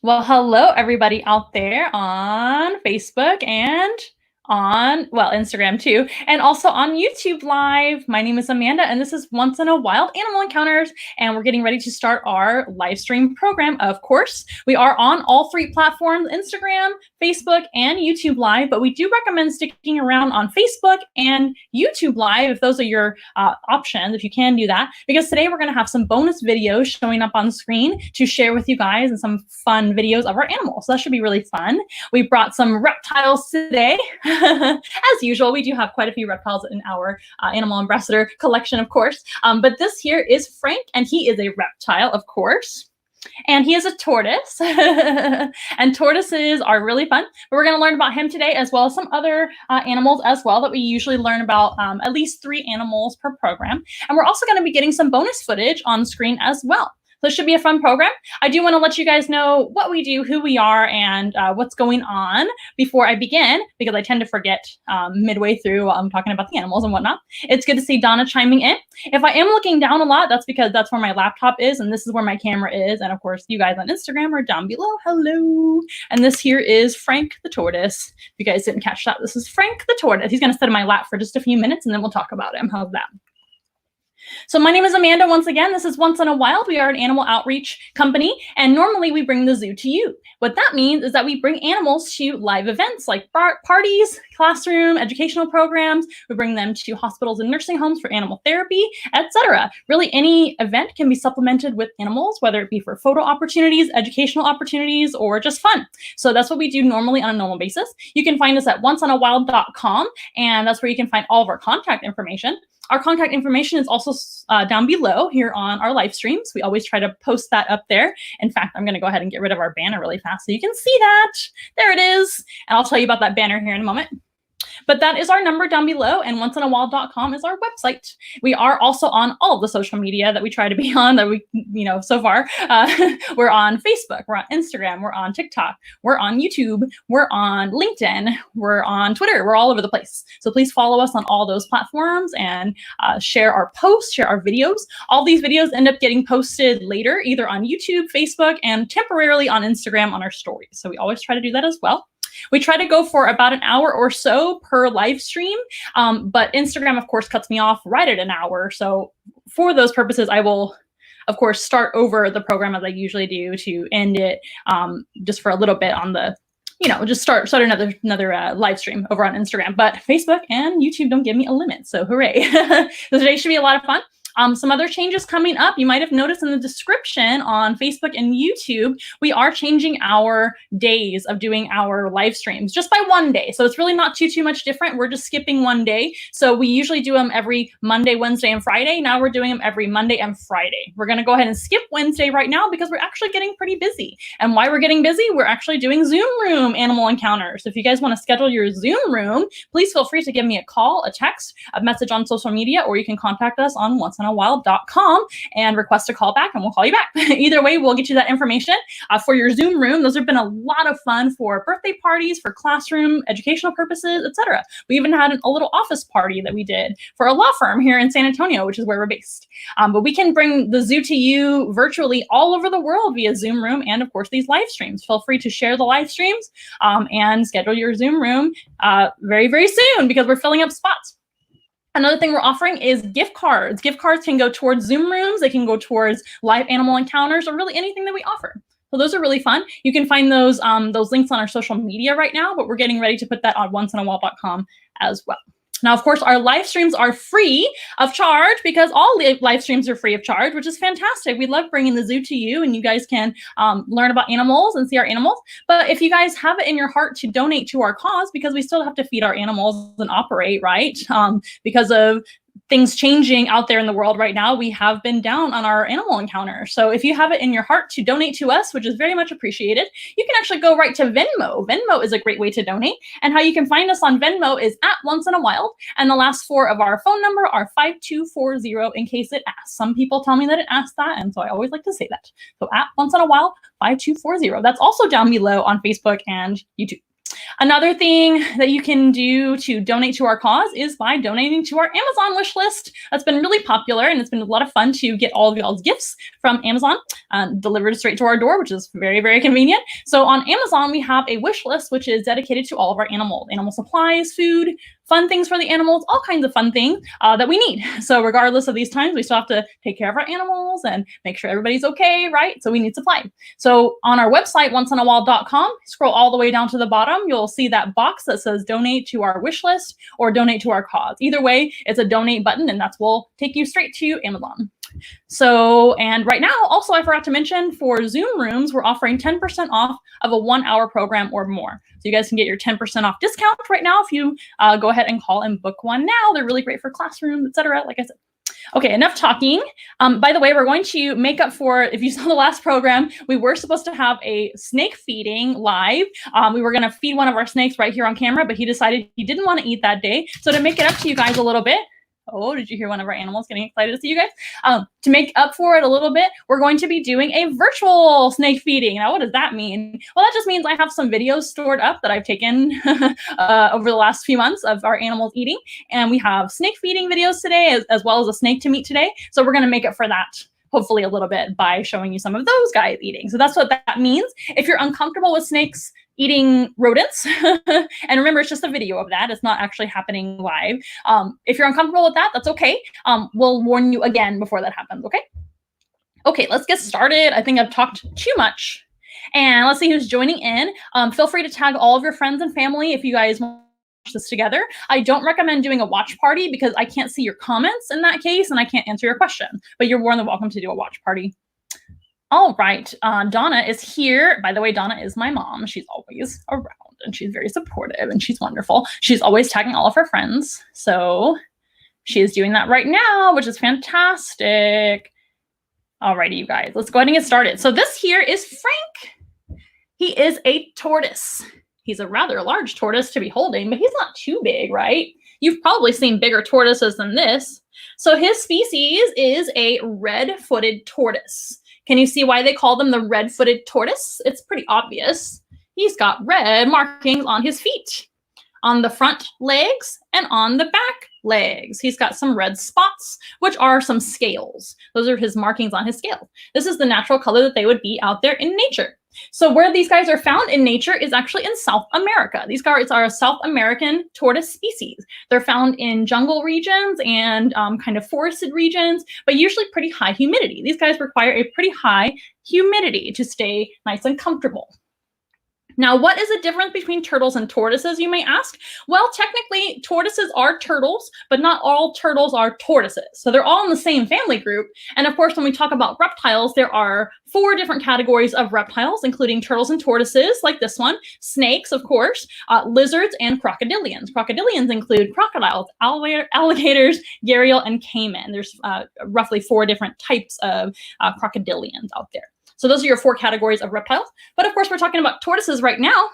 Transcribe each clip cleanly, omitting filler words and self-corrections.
Well, hello, everybody out there on Facebook and on, well, Instagram too, and also on YouTube Live. My name is Amanda, and this is Once in a Wild Animal Encounters, and we're getting ready to start our live stream program. Of course, we are on all three platforms, Instagram, Facebook, and YouTube Live, but we do recommend sticking around on Facebook and YouTube Live if those are your options, if you can do that, because today we're going to have some bonus videos showing up on screen to share with you guys and some fun videos of our animals. So that should be really fun. We brought some reptiles today. As usual, we do have quite a few reptiles in our animal ambassador collection, of course. But this here is Frank, and he is a reptile, of course. And he is a tortoise. And tortoises are really fun. But we're going to learn about him today, as well as some other animals as well that we usually learn about, at least 3 animals per program. And we're also going to be getting some bonus footage on screen as well. So it should be a fun program. I do want to let you guys know what we do, who we are, and what's going on before I begin, because I tend to forget midway through while I'm talking about the animals and whatnot. It's good to see Donna chiming in. If I am looking down a lot, that's because that's where my laptop is, and this is where my camera is. And of course, you guys on Instagram are down below. Hello. And this here is Frank the tortoise. If you guys didn't catch that, this is Frank the tortoise. He's going to sit in my lap for just a few minutes, and then we'll talk about him. How's that? So my name is Amanda once again. This is Once in a Wild. We are an animal outreach company, and normally we bring the zoo to you. What that means is that we bring animals to live events like parties, classroom, educational programs. We bring them to hospitals and nursing homes for animal therapy, etc. Really, any event can be supplemented with animals, whether it be for photo opportunities, educational opportunities, or just fun. So that's what we do normally on a normal basis. You can find us at onceonawild.com, and that's where you can find all of our contact information. Our contact information is also down below here on our live streams. We always try to post that up there. In fact, I'm going to go ahead and get rid of our banner really fast so you can see that. There it is. And I'll tell you about that banner here in a moment. But that is our number down below, and onceinawild.com is our website. We are also on all of the social media that we try to be on, that we, so far. We're on Facebook, we're on Instagram, we're on TikTok, we're on YouTube, we're on LinkedIn, we're on Twitter, we're all over the place. So please follow us on all those platforms and share our posts, share our videos. All these videos end up getting posted later, either on YouTube, Facebook, and temporarily on Instagram on our stories. So we always try to do that as well. We try to go for about an hour or so per live stream, but Instagram, of course, cuts me off right at an hour. So for those purposes, I will, of course, start over the program as I usually do to end it just for a little bit on the, just start another live stream over on Instagram. But Facebook and YouTube don't give me a limit, so hooray. So today should be a lot of fun. Some other changes coming up. You might have noticed in the description on Facebook and YouTube, we are changing our days of doing our live streams just by one day. So it's really not too much different. We're just skipping one day. So we usually do them every Monday, Wednesday, and Friday. Now we're doing them every Monday and Friday. We're going to go ahead and skip Wednesday right now because we're actually getting pretty busy. And why we're getting busy? We're actually doing Zoom room animal encounters. So if you guys want to schedule your Zoom room, please feel free to give me a call, a text, a message on social media, or you can contact us on onceinawild.com and request a call back, and we'll call you back. Either way, we'll get you that information for your Zoom room. Those have been a lot of fun for birthday parties, for classroom, educational purposes, etc. We even had a little office party that we did for a law firm here in San Antonio, which is where we're based. But we can bring the zoo to you virtually all over the world via Zoom room and, of course, these live streams. Feel free to share the live streams and schedule your Zoom room very, very soon because we're filling up spots. Another thing we're offering is gift cards. Gift cards can go towards Zoom rooms. They can go towards live animal encounters or really anything that we offer. So those are really fun. You can find those links on our social media right now, but we're getting ready to put that on onceinawild.com as well. Now, of course, our live streams are free of charge because all live streams are free of charge, which is fantastic. We love bringing the zoo to you, and you guys can learn about animals and see our animals. But if you guys have it in your heart to donate to our cause, because we still have to feed our animals and operate, right? Because of things changing out there in the world right now, we have been down on our animal encounter. So if you have it in your heart to donate to us, which is very much appreciated, you can actually go right to Venmo. Venmo is a great way to donate. And how you can find us on Venmo is at Once in a Wild. And the last 4 of our phone number are 5240 in case it asks. Some people tell me that it asks that, and so I always like to say that. So at Once in a Wild, 5240. That's also down below on Facebook and YouTube. Another thing that you can do to donate to our cause is by donating to our Amazon wish list. That's been really popular, and it's been a lot of fun to get all of y'all's gifts from Amazon delivered straight to our door, which is very, very convenient. So on Amazon, we have a wish list, which is dedicated to all of our animal supplies, food, fun things for the animals, all kinds of fun things that we need. So regardless of these times, we still have to take care of our animals and make sure everybody's okay, right? So we need supply. So on our website, onceinawild.com, scroll all the way down to the bottom, you'll see that box that says donate to our wish list or donate to our cause. Either way, it's a donate button, and that's will take you straight to Amazon. So, and right now, also, I forgot to mention, for Zoom rooms, we're offering 10% off of a 1-hour program or more. So you guys can get your 10% off discount right now if you go ahead and call and book one now. They're really great for classrooms, etc. Like I said. Okay, enough talking. By the way, we're going to make up for, if you saw the last program, we were supposed to have a snake feeding live. We were going to feed one of our snakes right here on camera, but he decided he didn't want to eat that day. So to make it up to you guys a little bit, oh, did you hear one of our animals getting excited to see you guys? To make up for it a little bit, we're going to be doing a virtual snake feeding. Now, what does that mean? Well, that just means I have some videos stored up that I've taken over the last few months of our animals eating. And we have snake feeding videos today, as well as a snake to meet today. So we're going to make up for that, hopefully a little bit, by showing you some of those guys eating. So that's what that means. If you're uncomfortable with snakes eating rodents, and remember, it's just a video of that. It's not actually happening live. If you're uncomfortable with that, that's okay. We'll warn you again before that happens, okay? Okay, let's get started. I think I've talked too much. And let's see who's joining in. Feel free to tag all of your friends and family if you guys want to watch this together. I don't recommend doing a watch party because I can't see your comments in that case, and I can't answer your question. But you're more than welcome to do a watch party. All right, Donna is here. By the way, Donna is my mom. She's always around, and she's very supportive, and she's wonderful. She's always tagging all of her friends. So she is doing that right now, which is fantastic. All righty, you guys, let's go ahead and get started. So this here is Frank. He is a tortoise. He's a rather large tortoise to be holding, but he's not too big, right? You've probably seen bigger tortoises than this. So his species is a red-footed tortoise. Can you see why they call them the red-footed tortoise? It's pretty obvious. He's got red markings on his feet, on the front legs, and on the back legs. He's got some red spots, which are some scales. Those are his markings on his scale. This is the natural color that they would be out there in nature. So where these guys are found in nature is actually in South America. These guys are a South American tortoise species. They're found in jungle regions and kind of forested regions, but usually pretty high humidity. These guys require a pretty high humidity to stay nice and comfortable. Now, what is the difference between turtles and tortoises, you may ask? Well, technically, tortoises are turtles, but not all turtles are tortoises. So they're all in the same family group. And of course, when we talk about reptiles, there are 4 different categories of reptiles, including turtles and tortoises, like this one, snakes, of course, lizards, and crocodilians. Crocodilians include crocodiles, alligators, gharial, and caiman. There's roughly 4 different types of crocodilians out there. So those are your 4 categories of reptiles. But of course, we're talking about tortoises right now.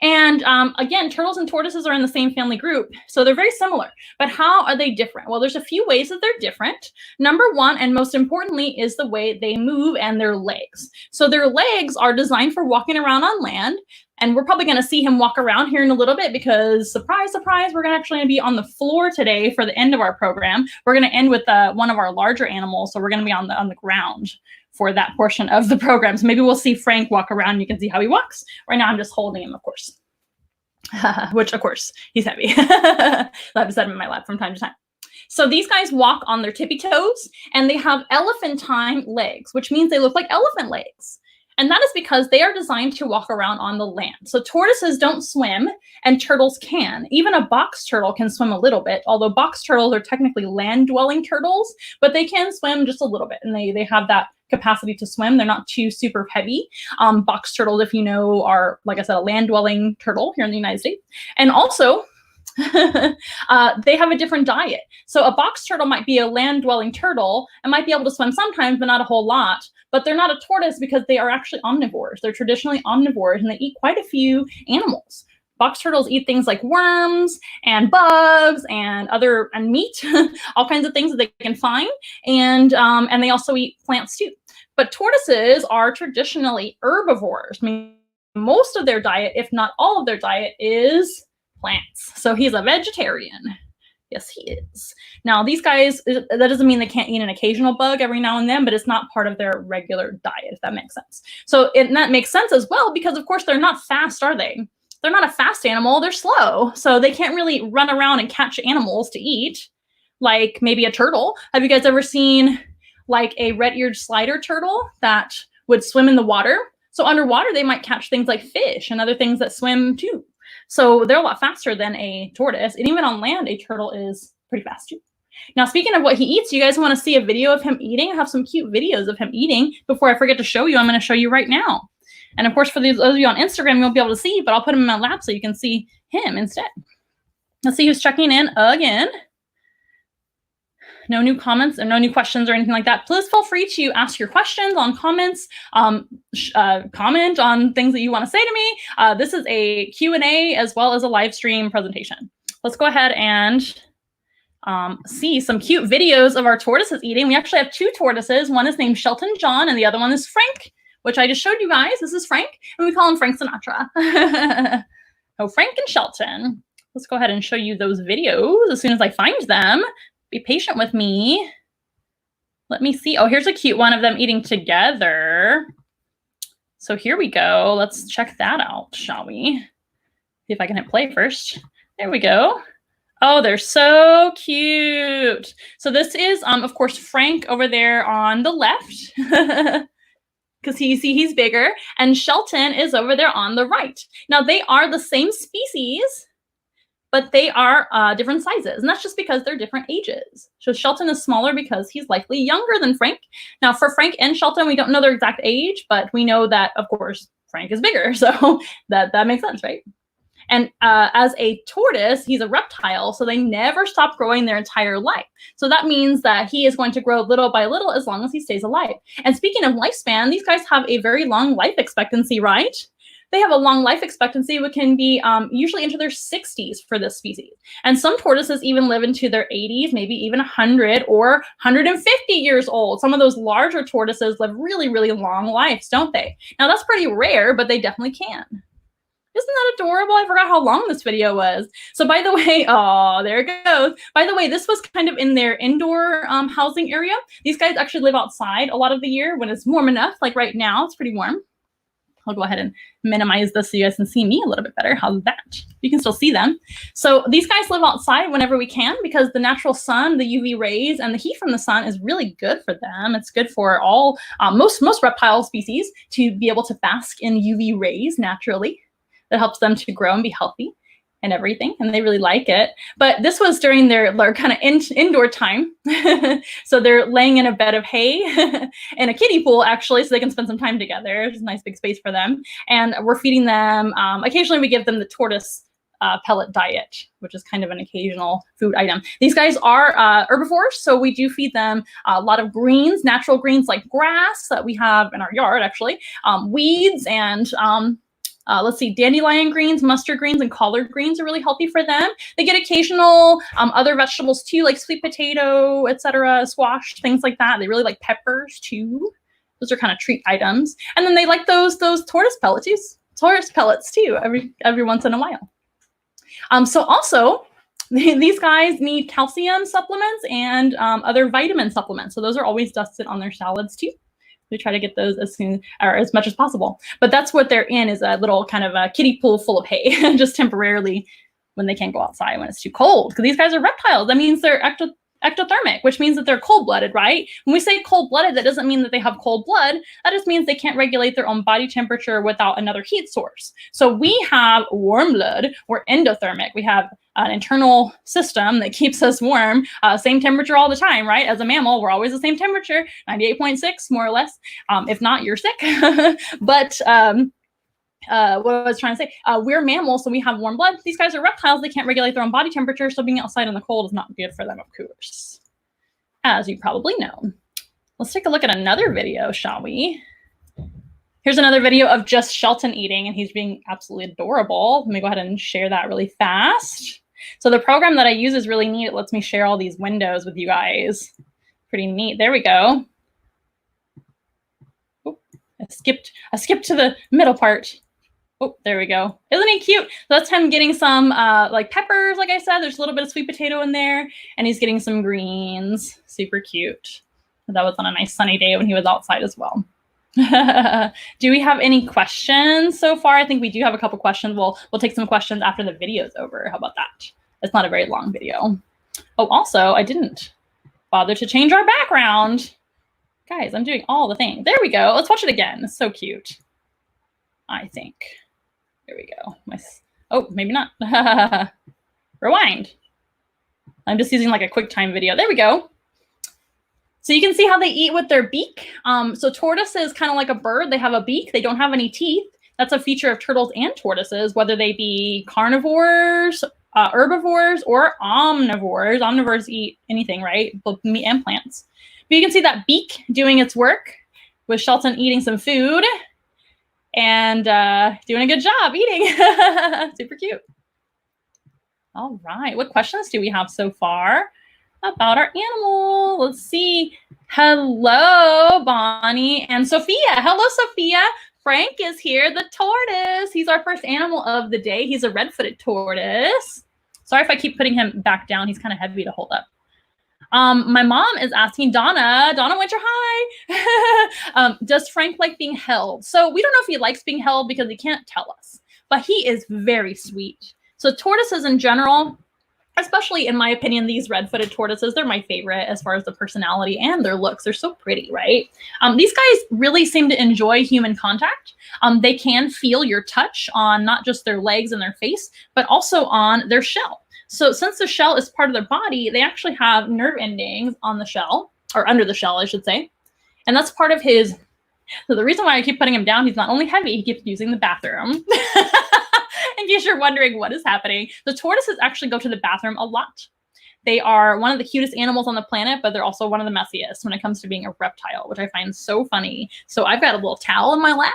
And again, turtles and tortoises are in the same family group. So they're very similar. But how are they different? Well, there's a few ways that they're different. Number one, and most importantly, is the way they move and their legs. So their legs are designed for walking around on land. And we're probably going to see him walk around here in a little bit because, surprise, surprise, we're actually going to be on the floor today for the end of our program. We're going to end with one of our larger animals. So we're going to be on the ground for that portion of the program. So maybe we'll see Frank walk around. You can see how he walks. Right now, I'm just holding him, of course. Which, of course, he's heavy. I have to set him in my lap from time to time. So these guys walk on their tippy toes, and they have elephantine legs, which means they look like elephant legs. And that is because they are designed to walk around on the land. So tortoises don't swim, and turtles can. Even a box turtle can swim a little bit, although box turtles are technically land-dwelling turtles, but they can swim just a little bit, and they have that capacity to swim. They're not too super heavy. Box turtles, if you know, are, like I said, a land-dwelling turtle here in the United States. And also, they have a different diet. So a box turtle might be a land-dwelling turtle and might be able to swim sometimes, but not a whole lot. But they're not a tortoise because they are actually omnivores. They're traditionally omnivores, and they eat quite a few animals. Box turtles eat things like worms and bugs and meat, all kinds of things that they can find. And they also eat plants too. But tortoises are traditionally herbivores, meaning most of their diet, if not all of their diet, is plants. So he's a vegetarian. Yes, he is. Now, these guys, that doesn't mean they can't eat an occasional bug every now and then, but it's not part of their regular diet, if that makes sense. So that makes sense as well, because of course they're not fast, are they? They're not a fast animal, they're slow. So they can't really run around and catch animals to eat, like maybe a turtle. Have you guys ever seen like a red-eared slider turtle that would swim in the water? So underwater, they might catch things like fish and other things that swim too. So they're a lot faster than a tortoise. And even on land, a turtle is pretty fast too. Now, speaking of what he eats, you guys want to see a video of him eating? I have some cute videos of him eating. Before I forget to show you, I'm going to show you right now. And of course, for those of you on Instagram, you won't be able to see, but I'll put him in my lap so you can see him instead. Let's see who's checking in again. No new comments and no new questions or anything like that. Please feel free to ask your questions on comments, comment on things that you want to say to me. This is a Q&A as well as a live stream presentation. Let's go ahead and see some cute videos of our tortoises eating. We actually have two tortoises. One is named Shelton John and the other one is Frank, which I just showed you guys. This is Frank, and we call him Frank Sinatra. So Frank and Shelton. Let's go ahead and show you those videos as soon as I find them. Be patient with me. Let me see. Oh, here's a cute one of them eating together. So here we go. Let's check that out, shall we? See if I can hit play first. There we go. Oh, they're so cute. So this is, of course, Frank over there on the left. Because he's bigger. And Shelton is over there on the right. Now, they are the same species, but they are different sizes. And that's just because they're different ages. So Shelton is smaller because he's likely younger than Frank. Now for Frank and Shelton, we don't know their exact age, but we know that, of course, Frank is bigger. So that makes sense, right? And as a tortoise, he's a reptile, so they never stop growing their entire life. So that means that he is going to grow little by little as long as he stays alive. And speaking of lifespan, these guys have a very long life expectancy, right? They have a long life expectancy, which can be usually into their 60s for this species. And some tortoises even live into their 80s, maybe even 100 or 150 years old. Some of those larger tortoises live really, really long lives, don't they? Now, that's pretty rare, but they definitely can. Isn't that adorable? I forgot how long this video was. So by the way, oh, there it goes. By the way, this was kind of in their indoor housing area. These guys actually live outside a lot of the year when it's warm enough, like right now, it's pretty warm. I'll go ahead and minimize this so you guys can see me a little bit better. How's that? You can still see them. So these guys live outside whenever we can because the natural sun, the UV rays, and the heat from the sun is really good for them. It's good for all, most reptile species to be able to bask in UV rays naturally. That helps them to grow and be healthy and everything, and they really like it. But this was during their kind of indoor time. So they're laying in a bed of hay in a kiddie pool, actually, so they can spend some time together. It's a nice big space for them. And we're feeding them, occasionally we give them the tortoise pellet diet, which is kind of an occasional food item. These guys are herbivores, so we do feed them a lot of greens, natural greens like grass that we have in our yard, actually, weeds, and let's see, dandelion greens, mustard greens, and collard greens are really healthy for them. They get occasional other vegetables too, like sweet potato, etc., squash, things like that. They really like peppers too. Those are kind of treat items. And then they like those tortoise pellets too, every once in a while. So also, these guys need calcium supplements and other vitamin supplements. So those are always dusted on their salads too. We try to get those as soon or as much as possible. But that's what they're in, is a little kind of a kiddie pool full of hay, just temporarily when they can't go outside when it's too cold. Because these guys are reptiles. That means they're ectothermic, which means that they're cold-blooded, right? When we say cold-blooded, that doesn't mean that they have cold blood. That just means they can't regulate their own body temperature without another heat source. So we have warm blood. We're endothermic. We have an internal system that keeps us warm, same temperature all the time, right? As a mammal, we're always the same temperature, 98.6, more or less. If not, you're sick. But what I was trying to say, we're mammals, so we have warm blood. These guys are reptiles. They can't regulate their own body temperature, so being outside in the cold is not good for them, of course, as you probably know. Let's take a look at another video, shall we? Here's another video of just Shelton eating, and he's being absolutely adorable. Let me go ahead and share that really fast. So the program that I use is really neat. It lets me share all these windows with you guys. Pretty neat. There we go. Oop, I skipped to the middle part. Oh, there we go. Isn't he cute? So that's him getting some like peppers, like I said. There's a little bit of sweet potato in there, and he's getting some greens. Super cute. That was on a nice sunny day when he was outside as well. Do we have any questions so far? I think we do have a couple questions. We'll take some questions after the video's over. How about that? It's not a very long video. Oh, also, I didn't bother to change our background. Guys, I'm doing all the things. There we go. Let's watch it again. It's so cute. I think. There we go. Oh, maybe not. Rewind. I'm just using like a QuickTime video. There we go. So you can see how they eat with their beak. So tortoise is kind of like a bird. They have a beak. They don't have any teeth. That's a feature of turtles and tortoises, whether they be carnivores, herbivores, or omnivores. Omnivores eat anything, right? Both meat and plants. But you can see that beak doing its work with Shelton eating some food and doing a good job eating. Super cute. All right. What questions do we have so far about our animal? Let's see. Hello, Bonnie and Sophia. Hello, Sophia. Frank is here, the tortoise. He's our first animal of the day. He's a red-footed tortoise. Sorry if I keep putting him back down. He's kind of heavy to hold up. My mom is asking Donna Winter, hi. Does Frank like being held? So we don't know if he likes being held because he can't tell us, but he is very sweet. So tortoises in general, especially in my opinion, these red-footed tortoises, they're my favorite as far as the personality and their looks. They're so pretty, right? These guys really seem to enjoy human contact. They can feel your touch on not just their legs and their face, but also on their shell. So since the shell is part of their body, they actually have nerve endings on the shell, or under the shell, I should say. And that's part of his, so the reason why I keep putting him down, he's not only heavy, he keeps using the bathroom. In case you're wondering what is happening, the tortoises actually go to the bathroom a lot. They are one of the cutest animals on the planet, but they're also one of the messiest when it comes to being a reptile, which I find so funny. So I've got a little towel in my lap.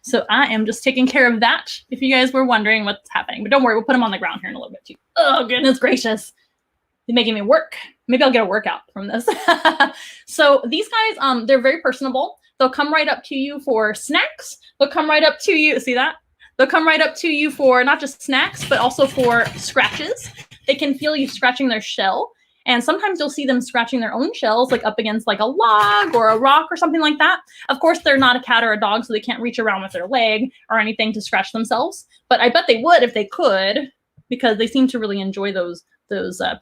So I am just taking care of that, if you guys were wondering what's happening. But don't worry, we'll put him on the ground here in a little bit too. Oh, goodness gracious. He's making me work. Maybe I'll get a workout from this. So these guys, they're very personable. They'll come right up to you for snacks. They'll come right up to you. See that? They'll come right up to you for not just snacks, but also for scratches. They can feel you scratching their shell. And sometimes you'll see them scratching their own shells, like up against like a log or a rock or something like that. Of course, they're not a cat or a dog, so they can't reach around with their leg or anything to scratch themselves. But I bet they would if they could, because they seem to really enjoy those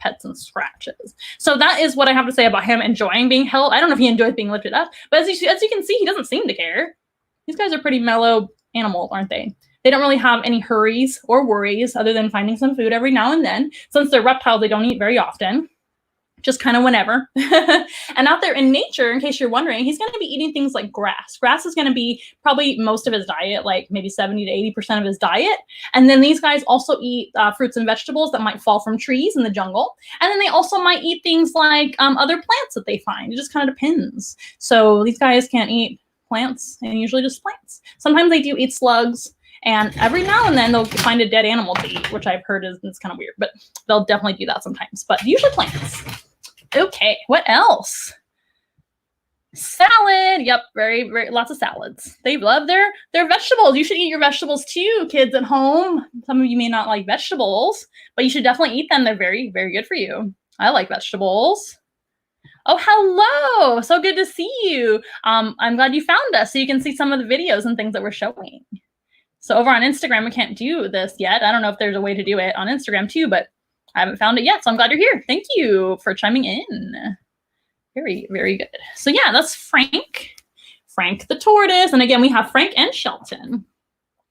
pets and scratches. So that is what I have to say about him enjoying being held. I don't know if he enjoys being lifted up, but as you can see, he doesn't seem to care. These guys are pretty mellow animals, aren't they? They don't really have any hurries or worries other than finding some food every now and then. Since they're reptiles, they don't eat very often, just kind of whenever. And out there in nature, in case you're wondering, he's going to be eating things like grass. Grass is going to be probably most of his diet, like maybe 70 to 80% of his diet. And then these guys also eat fruits and vegetables that might fall from trees in the jungle. And then they also might eat things like other plants that they find. It just kind of depends. So these guys can't eat plants, and usually just plants. Sometimes they do eat slugs. And every now and then they'll find a dead animal to eat, which I've heard is kind of weird, but they'll definitely do that sometimes, but usually plants. Okay, what else? Salad. Yep, very, very lots of salads. They love their vegetables. You should eat your vegetables too, kids at home. Some of you may not like vegetables, but you should definitely eat them. They're very, very good for you. I like vegetables. Oh, hello. So good to see you. I'm glad you found us so you can see some of the videos and things that we're showing. So over on Instagram, we can't do this yet. I don't know if there's a way to do it on Instagram too, but I haven't found it yet. So I'm glad you're here. Thank you for chiming in. Very, very good. So yeah, that's Frank the tortoise. And again, we have Frank and Shelton.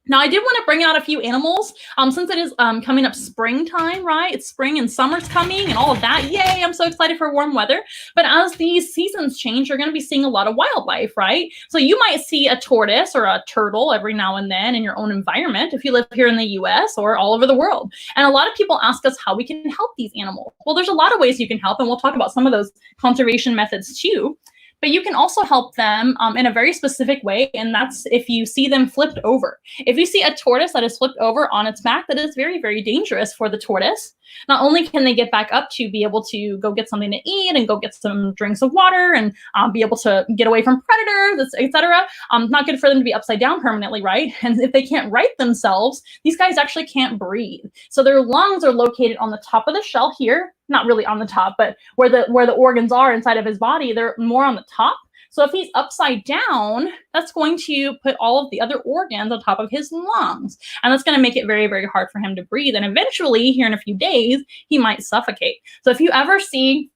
Now, I did want to bring out a few animals since it is coming up springtime, right? It's spring and summer's coming and all of that. Yay, I'm so excited for warm weather. But as these seasons change, you're going to be seeing a lot of wildlife, right? So you might see a tortoise or a turtle every now and then in your own environment if you live here in the US or all over the world. And a lot of people ask us how we can help these animals. Well, there's a lot of ways you can help, and we'll talk about some of those conservation methods too. But you can also help them in a very specific way, and that's if you see them flipped over. If you see a tortoise that is flipped over on its back, that is very, very dangerous for the tortoise. Not only can they get back up to be able to go get something to eat and go get some drinks of water and be able to get away from predators, etc. Not good for them to be upside down permanently, right? And if they can't right themselves, these guys actually can't breathe. So their lungs are located on the top of the shell here, not really on the top, but where the organs are inside of his body, they're more on the top. So if he's upside down, that's going to put all of the other organs on top of his lungs. And that's going to make it very, very hard for him to breathe. And eventually, here in a few days, he might suffocate. So if you ever see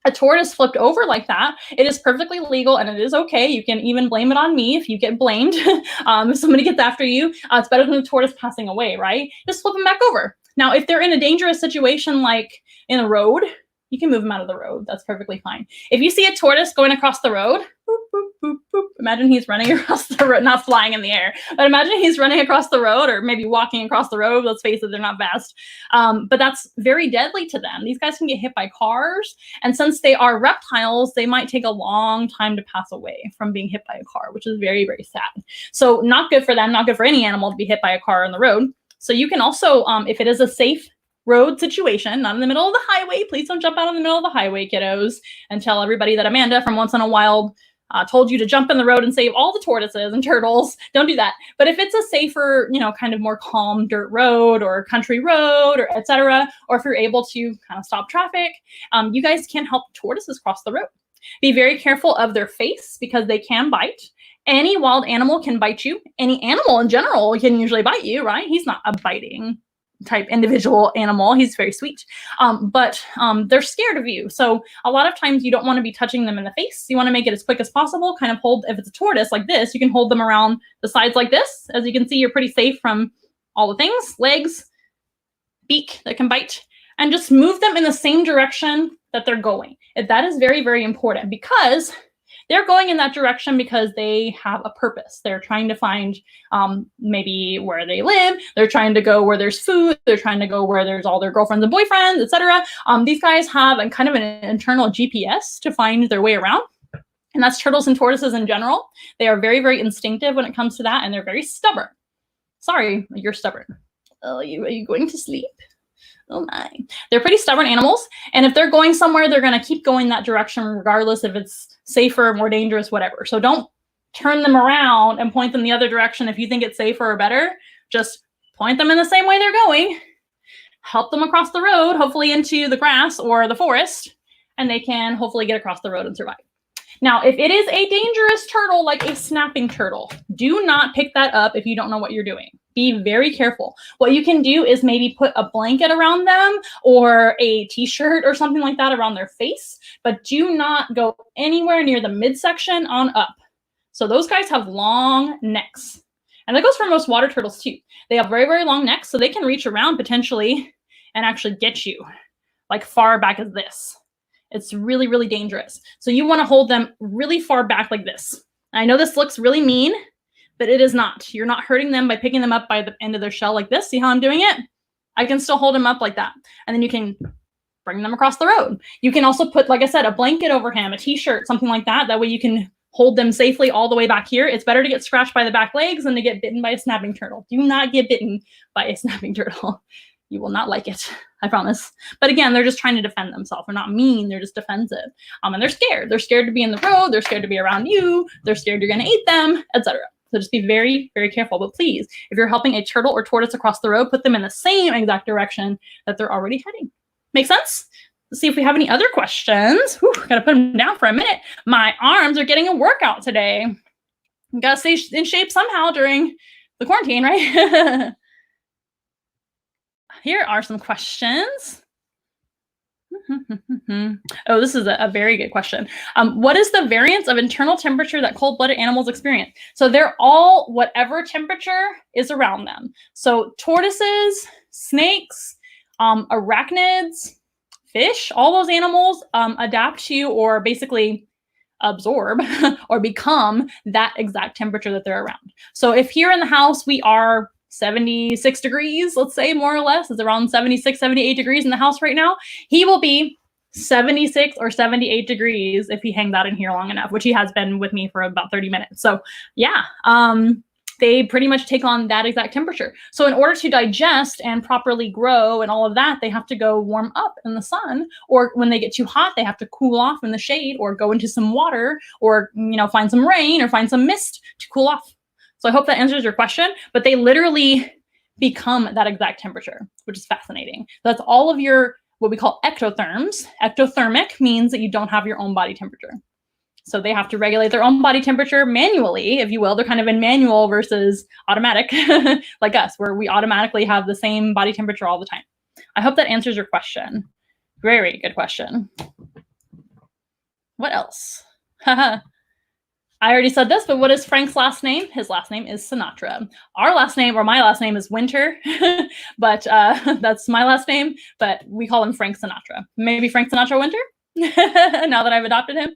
a tortoise flipped over like that, it is perfectly legal and it is okay. You can even blame it on me if you get blamed. If somebody gets after you, it's better than the tortoise passing away, right? Just flip them back over. Now, if they're in a dangerous situation like in a road, you can move them out of the road. That's perfectly fine. If you see a tortoise going across the road, boop, boop, boop, boop, imagine he's running across the road, not flying in the air, but imagine he's running across the road or maybe walking across the road. Let's face it, they're not fast. But that's very deadly to them. These guys can get hit by cars. And since they are reptiles, they might take a long time to pass away from being hit by a car, which is very, very sad. So not good for them, not good for any animal to be hit by a car on the road. So you can also, if it is a safe road situation, not in the middle of the highway, please don't jump out in the middle of the highway, kiddos, and tell everybody that Amanda from Once in a Wild told you to jump in the road and save all the tortoises and turtles. Don't do that. But if it's a safer, kind of more calm dirt road or country road or etc., or if you're able to kind of stop traffic, you guys can help tortoises cross the road. Be very careful of their face because they can bite. Any wild animal can bite you. Any animal in general can usually bite you, right? He's not a biting type individual animal. He's very sweet. But they're scared of you. So a lot of times you don't want to be touching them in the face. You want to make it as quick as possible. Kind of hold, if it's a tortoise like this, you can hold them around the sides like this. As you can see, you're pretty safe from all the things, legs, beak that can bite, and just move them in the same direction that they're going. That is very, very important because they're going in that direction because they have a purpose. They're trying to find maybe where they live. They're trying to go where there's food. They're trying to go where there's all their girlfriends and boyfriends, etc. These guys have a kind of an internal GPS to find their way around. And that's turtles and tortoises in general. They are very, very instinctive when it comes to that, and they're very stubborn. Sorry, you're stubborn. Oh, are you going to sleep? Oh my. They're pretty stubborn animals. And if they're going somewhere, they're going to keep going that direction regardless if it's safer, more dangerous, whatever. So don't turn them around and point them the other direction if you think it's safer or better. Just point them in the same way they're going. Help them across the road, hopefully into the grass or the forest, and they can hopefully get across the road and survive. Now, if it is a dangerous turtle, like a snapping turtle, do not pick that up if you don't know what you're doing. Be very careful. What you can do is maybe put a blanket around them or a t-shirt or something like that around their face, but do not go anywhere near the midsection on up. So those guys have long necks. And that goes for most water turtles too. They have very, very long necks, so they can reach around potentially and actually get you like far back as this. It's really, really dangerous. So you want to hold them really far back like this. I know this looks really mean, but it is not. You're not hurting them by picking them up by the end of their shell like this. See how I'm doing it? I can still hold them up like that. And then you can bring them across the road. You can also put, like I said, a blanket over him, a t-shirt, something like that. That way you can hold them safely all the way back here. It's better to get scratched by the back legs than to get bitten by a snapping turtle. Do not get bitten by a snapping turtle. You will not like it, I promise. But again, they're just trying to defend themselves. They're not mean, they're just defensive. And they're scared. They're scared to be in the road. They're scared to be around you. They're scared you're going to eat them, etc. So just be very, very careful. But please, if you're helping a turtle or tortoise across the road, put them in the same exact direction that they're already heading. Make sense? Let's see if we have any other questions. Whew, gotta put them down for a minute. My arms are getting a workout today. Gotta stay in shape somehow during the quarantine, right? Here are some questions. Oh, this is a very good question. What is the variance of internal temperature that cold-blooded animals experience? So they're all whatever temperature is around them. So tortoises, snakes, arachnids, fish, all those animals adapt to or basically absorb or become that exact temperature that they're around. So if here in the house we are 76 degrees, let's say more or less, it's around 76, 78 degrees in the house right now, he will be 76 or 78 degrees if he hangs out in here long enough, which he has been with me for about 30 minutes. So yeah, they pretty much take on that exact temperature. So in order to digest and properly grow and all of that, they have to go warm up in the sun, or when they get too hot, they have to cool off in the shade or go into some water or, you know, find some rain or find some mist to cool off. So I hope that answers your question, but they literally become that exact temperature, which is fascinating. So that's all of your, what we call ectotherms. Ectothermic means that you don't have your own body temperature. So they have to regulate their own body temperature manually, if you will. They're kind of in manual versus automatic, like us, where we automatically have the same body temperature all the time. I hope that answers your question. Very good question. What else? I already said this, but what is Frank's last name? His last name is Sinatra. Our last name, or my last name, is Winter, but that's my last name, but we call him Frank Sinatra. Maybe Frank Sinatra Winter, now that I've adopted him.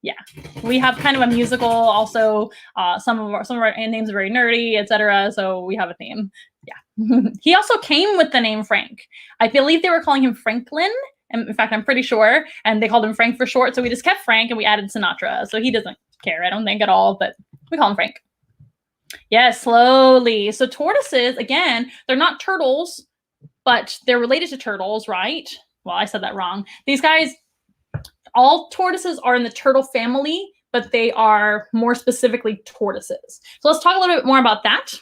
Yeah, we have kind of a musical also. Some of our names are very nerdy, etc. So we have a theme. Yeah. He also came with the name Frank. I believe they were calling him Franklin. And in fact, I'm pretty sure. And they called him Frank for short. So we just kept Frank and we added Sinatra. So he doesn't care, I don't think, at all. But we call him Frank. Yes, slowly. So tortoises, again, they're not turtles, but they're related to turtles, right? Well, I said that wrong. These guys, all tortoises are in the turtle family, but they are more specifically tortoises. So let's talk a little bit more about that.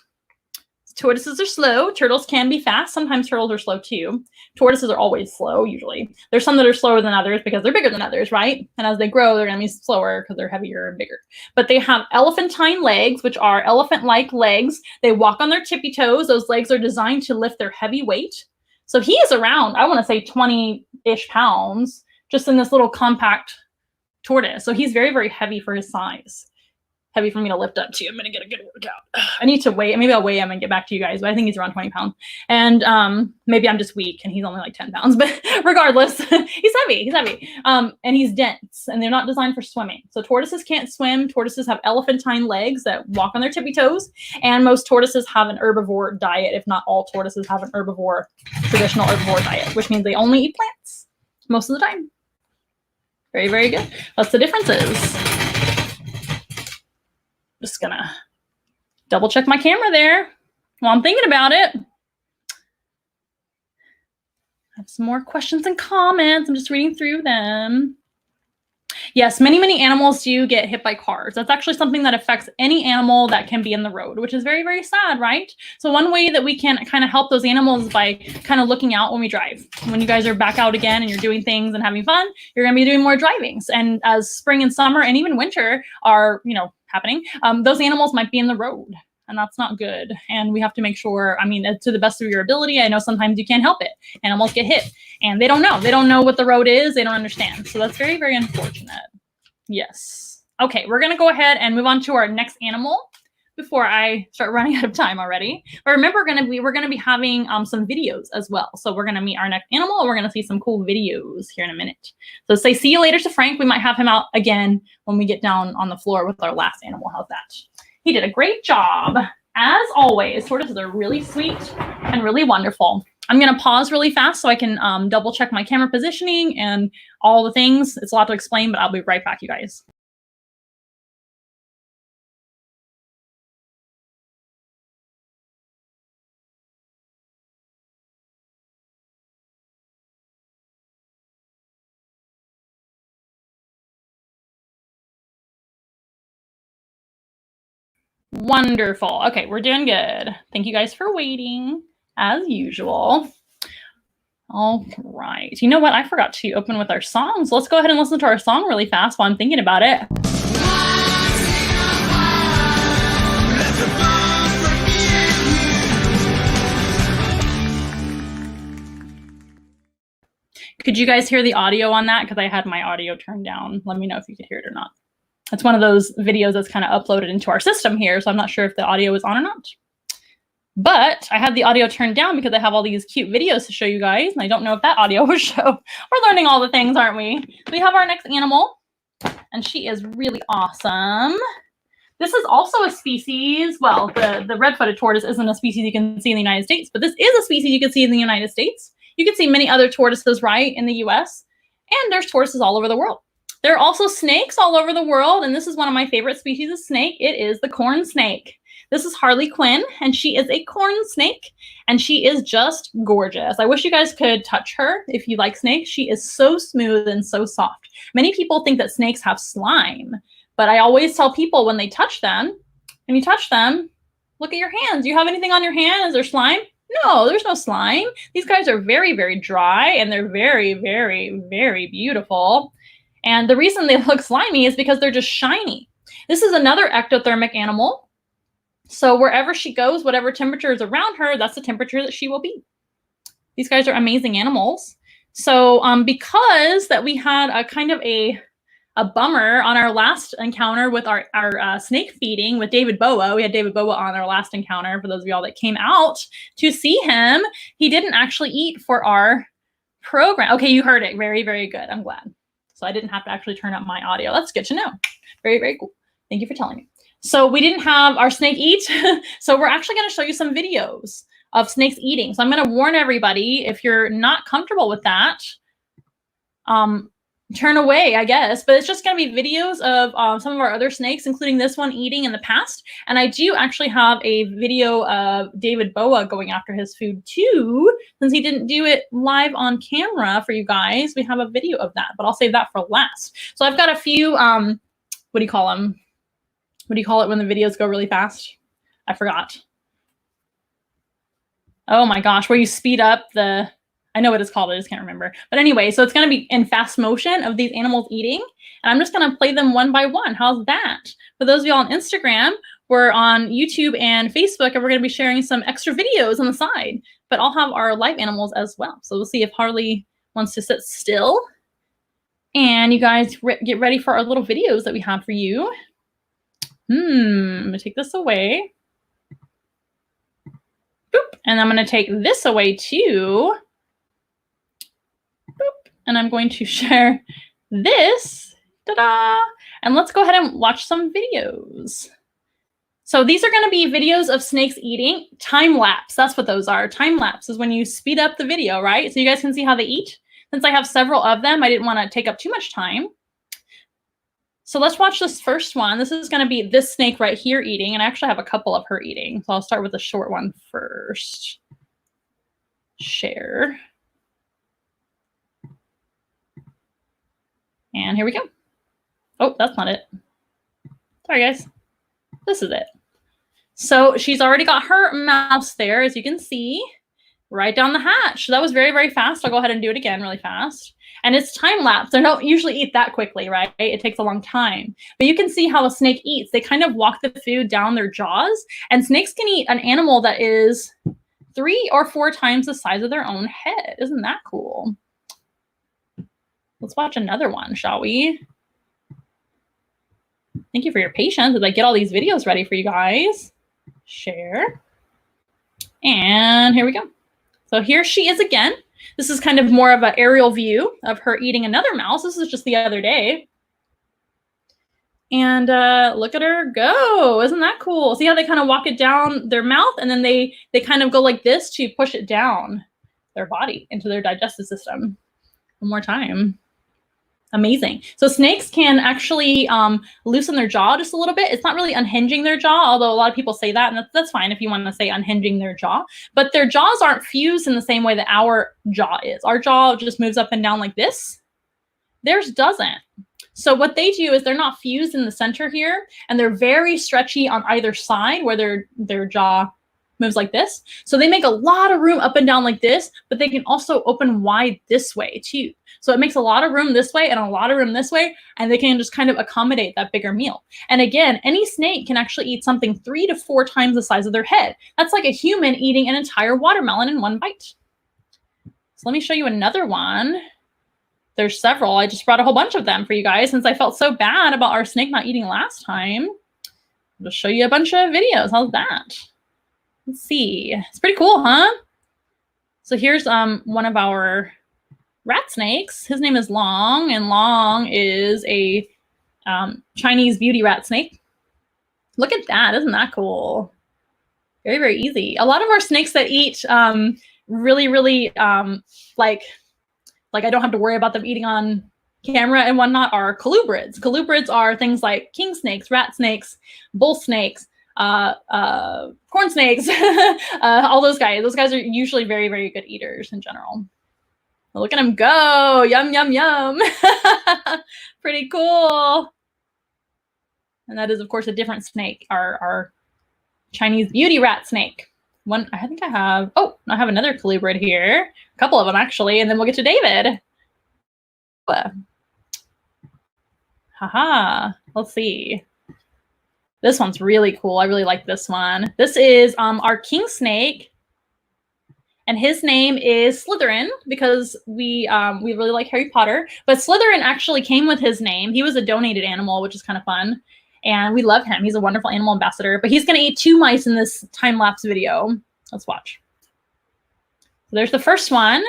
Tortoises are slow. Turtles can be fast. Sometimes turtles are slow too. Tortoises are always slow, usually. There's some that are slower than others because they're bigger than others, right? And as they grow, they're going to be slower because they're heavier and bigger. But they have elephantine legs, which are elephant-like legs. They walk on their tippy toes. Those legs are designed to lift their heavy weight. So he is around, I want to say 20-ish pounds, just in this little compact tortoise. So he's very, very heavy for his size. Heavy for me to lift up to. I'm going to get a good workout. I need to weigh, maybe I'll weigh him and get back to you guys, but I think he's around 20 pounds. And maybe I'm just weak and he's only like 10 pounds, but regardless, he's heavy, and he's dense and they're not designed for swimming. So tortoises can't swim. Tortoises have elephantine legs that walk on their tippy toes. And most tortoises have an herbivore diet. If not all tortoises have an herbivore, traditional herbivore diet, which means they only eat plants most of the time. Very, very good. What's the differences? Just gonna double check my camera there while I'm thinking about it. I have some more questions and comments. I'm just reading through them. Yes, many, many animals do get hit by cars. That's actually something that affects any animal that can be in the road, which is very, very sad, right? So one way that we can kind of help those animals is by kind of looking out when we drive. When you guys are back out again and you're doing things and having fun, you're going to be doing more drivings. And as spring and summer and even winter are, you know, happening, those animals might be in the road. And that's not good. And we have to make sure, I mean, to the best of your ability, I know sometimes you can't help it. Animals get hit and they don't know. They don't know what the road is. They don't understand. So that's very, very unfortunate. Yes. Okay, we're going to go ahead and move on to our next animal before I start running out of time already. But remember, we're going to be having some videos as well. So we're going to meet our next animal and we're going to see some cool videos here in a minute. So say see you later to Frank. We might have him out again when we get down on the floor with our last animal. How's that? He did a great job. As always, tortoises are really sweet and really wonderful. I'm going to pause really fast so I can double check my camera positioning and all the things. It's a lot to explain, but I'll be right back, you guys. Wonderful. Okay, we're doing good. Thank you guys for waiting, as usual. All right. You know what? I forgot to open with our songs. Let's go ahead and listen to our song really fast while I'm thinking about it. Could you guys hear the audio on that? Because I had my audio turned down. Let me know if you could hear it or not. It's one of those videos that's kind of uploaded into our system here, so I'm not sure if the audio is on or not. But I have the audio turned down because I have all these cute videos to show you guys, and I don't know if that audio will show. We're learning all the things, aren't we? We have our next animal, and she is really awesome. This is also a species. Well, the Red Footed Tortoise isn't a species you can see in the United States, but this is a species you can see in the United States. You can see many other tortoises, right, in the U.S., And there's tortoises all over the world. There are also snakes all over the world, and this is one of my favorite species of snake. It is the corn snake. This is Harley Quinn, and she is a corn snake, and she is just gorgeous. I wish you guys could touch her if you like snakes. She is so smooth and so soft. Many people think that snakes have slime, but I always tell people when they touch them, when you touch them, look at your hands. Do you have anything on your hand? Is there slime? No, there's no slime. These guys are very, very dry, and they're very, very, very beautiful. And the reason they look slimy is because they're just shiny. This is another ectothermic animal. So wherever she goes, whatever temperature is around her, that's the temperature that she will be. These guys are amazing animals. So because that we had a kind of a bummer on our last encounter with our snake feeding with David Boa. We had David Boa on our last encounter, for those of y'all that came out to see him. He didn't actually eat for our program. Okay, you heard it. Very, very good. I'm glad. So I didn't have to actually turn up my audio. That's good to know. Very, very cool. Thank you for telling me. So we didn't have our snake eat. So we're actually going to show you some videos of snakes eating. So I'm going to warn everybody, if you're not comfortable with that, turn away, I guess. But it's just going to be videos of some of our other snakes, including this one eating in the past. And I do actually have a video of David Boa going after his food too. Since he didn't do it live on camera for you guys, we have a video of that. But I'll save that for last. So I've got a few, what do you call them? What do you call it when the videos go really fast? I forgot. Oh my gosh, where you speed up the... I know what it's called, I just can't remember. But anyway, so it's going to be in fast motion of these animals eating. And I'm just going to play them one by one. How's that? For those of you on Instagram, we're on YouTube and Facebook, and we're going to be sharing some extra videos on the side. But I'll have our live animals as well. So we'll see if Harley wants to sit still. And you guys get ready for our little videos that we have for you. I'm going to take this away. Boop. And I'm going to take this away too. Boop. And I'm going to share this. Ta-da! And let's go ahead and watch some videos. So these are going to be videos of snakes eating. Time lapse, that's what those are. Time lapse is when you speed up the video, right? So you guys can see how they eat. Since I have several of them, I didn't want to take up too much time. So let's watch this first one. This is going to be this snake right here eating. And I actually have a couple of her eating. So I'll start with the short one first. Share. And here we go. Oh, that's not it. Sorry, guys. This is it. So she's already got her mouse there, as you can see, right down the hatch. So that was very, very fast. I'll go ahead and do it again really fast. And it's time lapse. They don't usually eat that quickly, right? It takes a long time. But you can see how a snake eats. They kind of walk the food down their jaws. And snakes can eat an animal that is 3 or 4 times the size of their own head. Isn't that cool? Let's watch another one, shall we? Thank you for your patience as I get all these videos ready for you guys. Share. And here we go. So here she is again. This is kind of more of an aerial view of her eating another mouse. This is just the other day. And look at her go. Isn't that cool? See how they kind of walk it down their mouth, and then they kind of go like this to push it down their body into their digestive system. One more time. Amazing. So snakes can actually loosen their jaw just a little bit. It's not really unhinging their jaw, although a lot of people say that, and that's fine if you want to say unhinging their jaw. But their jaws aren't fused in the same way that our jaw is. Our jaw just moves up and down like this. Theirs doesn't. So what they do is they're not fused in the center here, and they're very stretchy on either side where their jaw moves like this. So they make a lot of room up and down like this, but they can also open wide this way too. So it makes a lot of room this way and a lot of room this way, and they can just kind of accommodate that bigger meal. And again, any snake can actually eat something 3 to 4 times the size of their head. That's like a human eating an entire watermelon in one bite. So let me show you another one. There's several. I just brought a whole bunch of them for you guys since I felt so bad about our snake not eating last time. I'll just show you a bunch of videos. How's that? Let's see. It's pretty cool, huh? So here's one of our rat snakes. His name is Long, and Long is a Chinese beauty rat snake. Look at that. Isn't that cool? Very, very easy. A lot of our snakes that eat really, really like like I don't have to worry about them eating on camera and whatnot, are colubrids. Colubrids are things like king snakes, rat snakes, bull snakes, corn snakes, all those guys. Those guys are usually very, very good eaters in general. Look at him go. Yum, yum, yum. Pretty cool. And that is, of course, a different snake, our Chinese beauty rat snake. One, I think I have, oh, I have another colubrid here. A couple of them, actually, and then we'll get to David. Haha, let's see. This one's really cool. I really like this one. This is our king snake, and his name is Slytherin because we really like Harry Potter. But Slytherin actually came with his name. He was a donated animal, which is kind of fun. And we love him. He's a wonderful animal ambassador. But he's going to eat 2 mice in this time-lapse video. Let's watch. So there's the first one.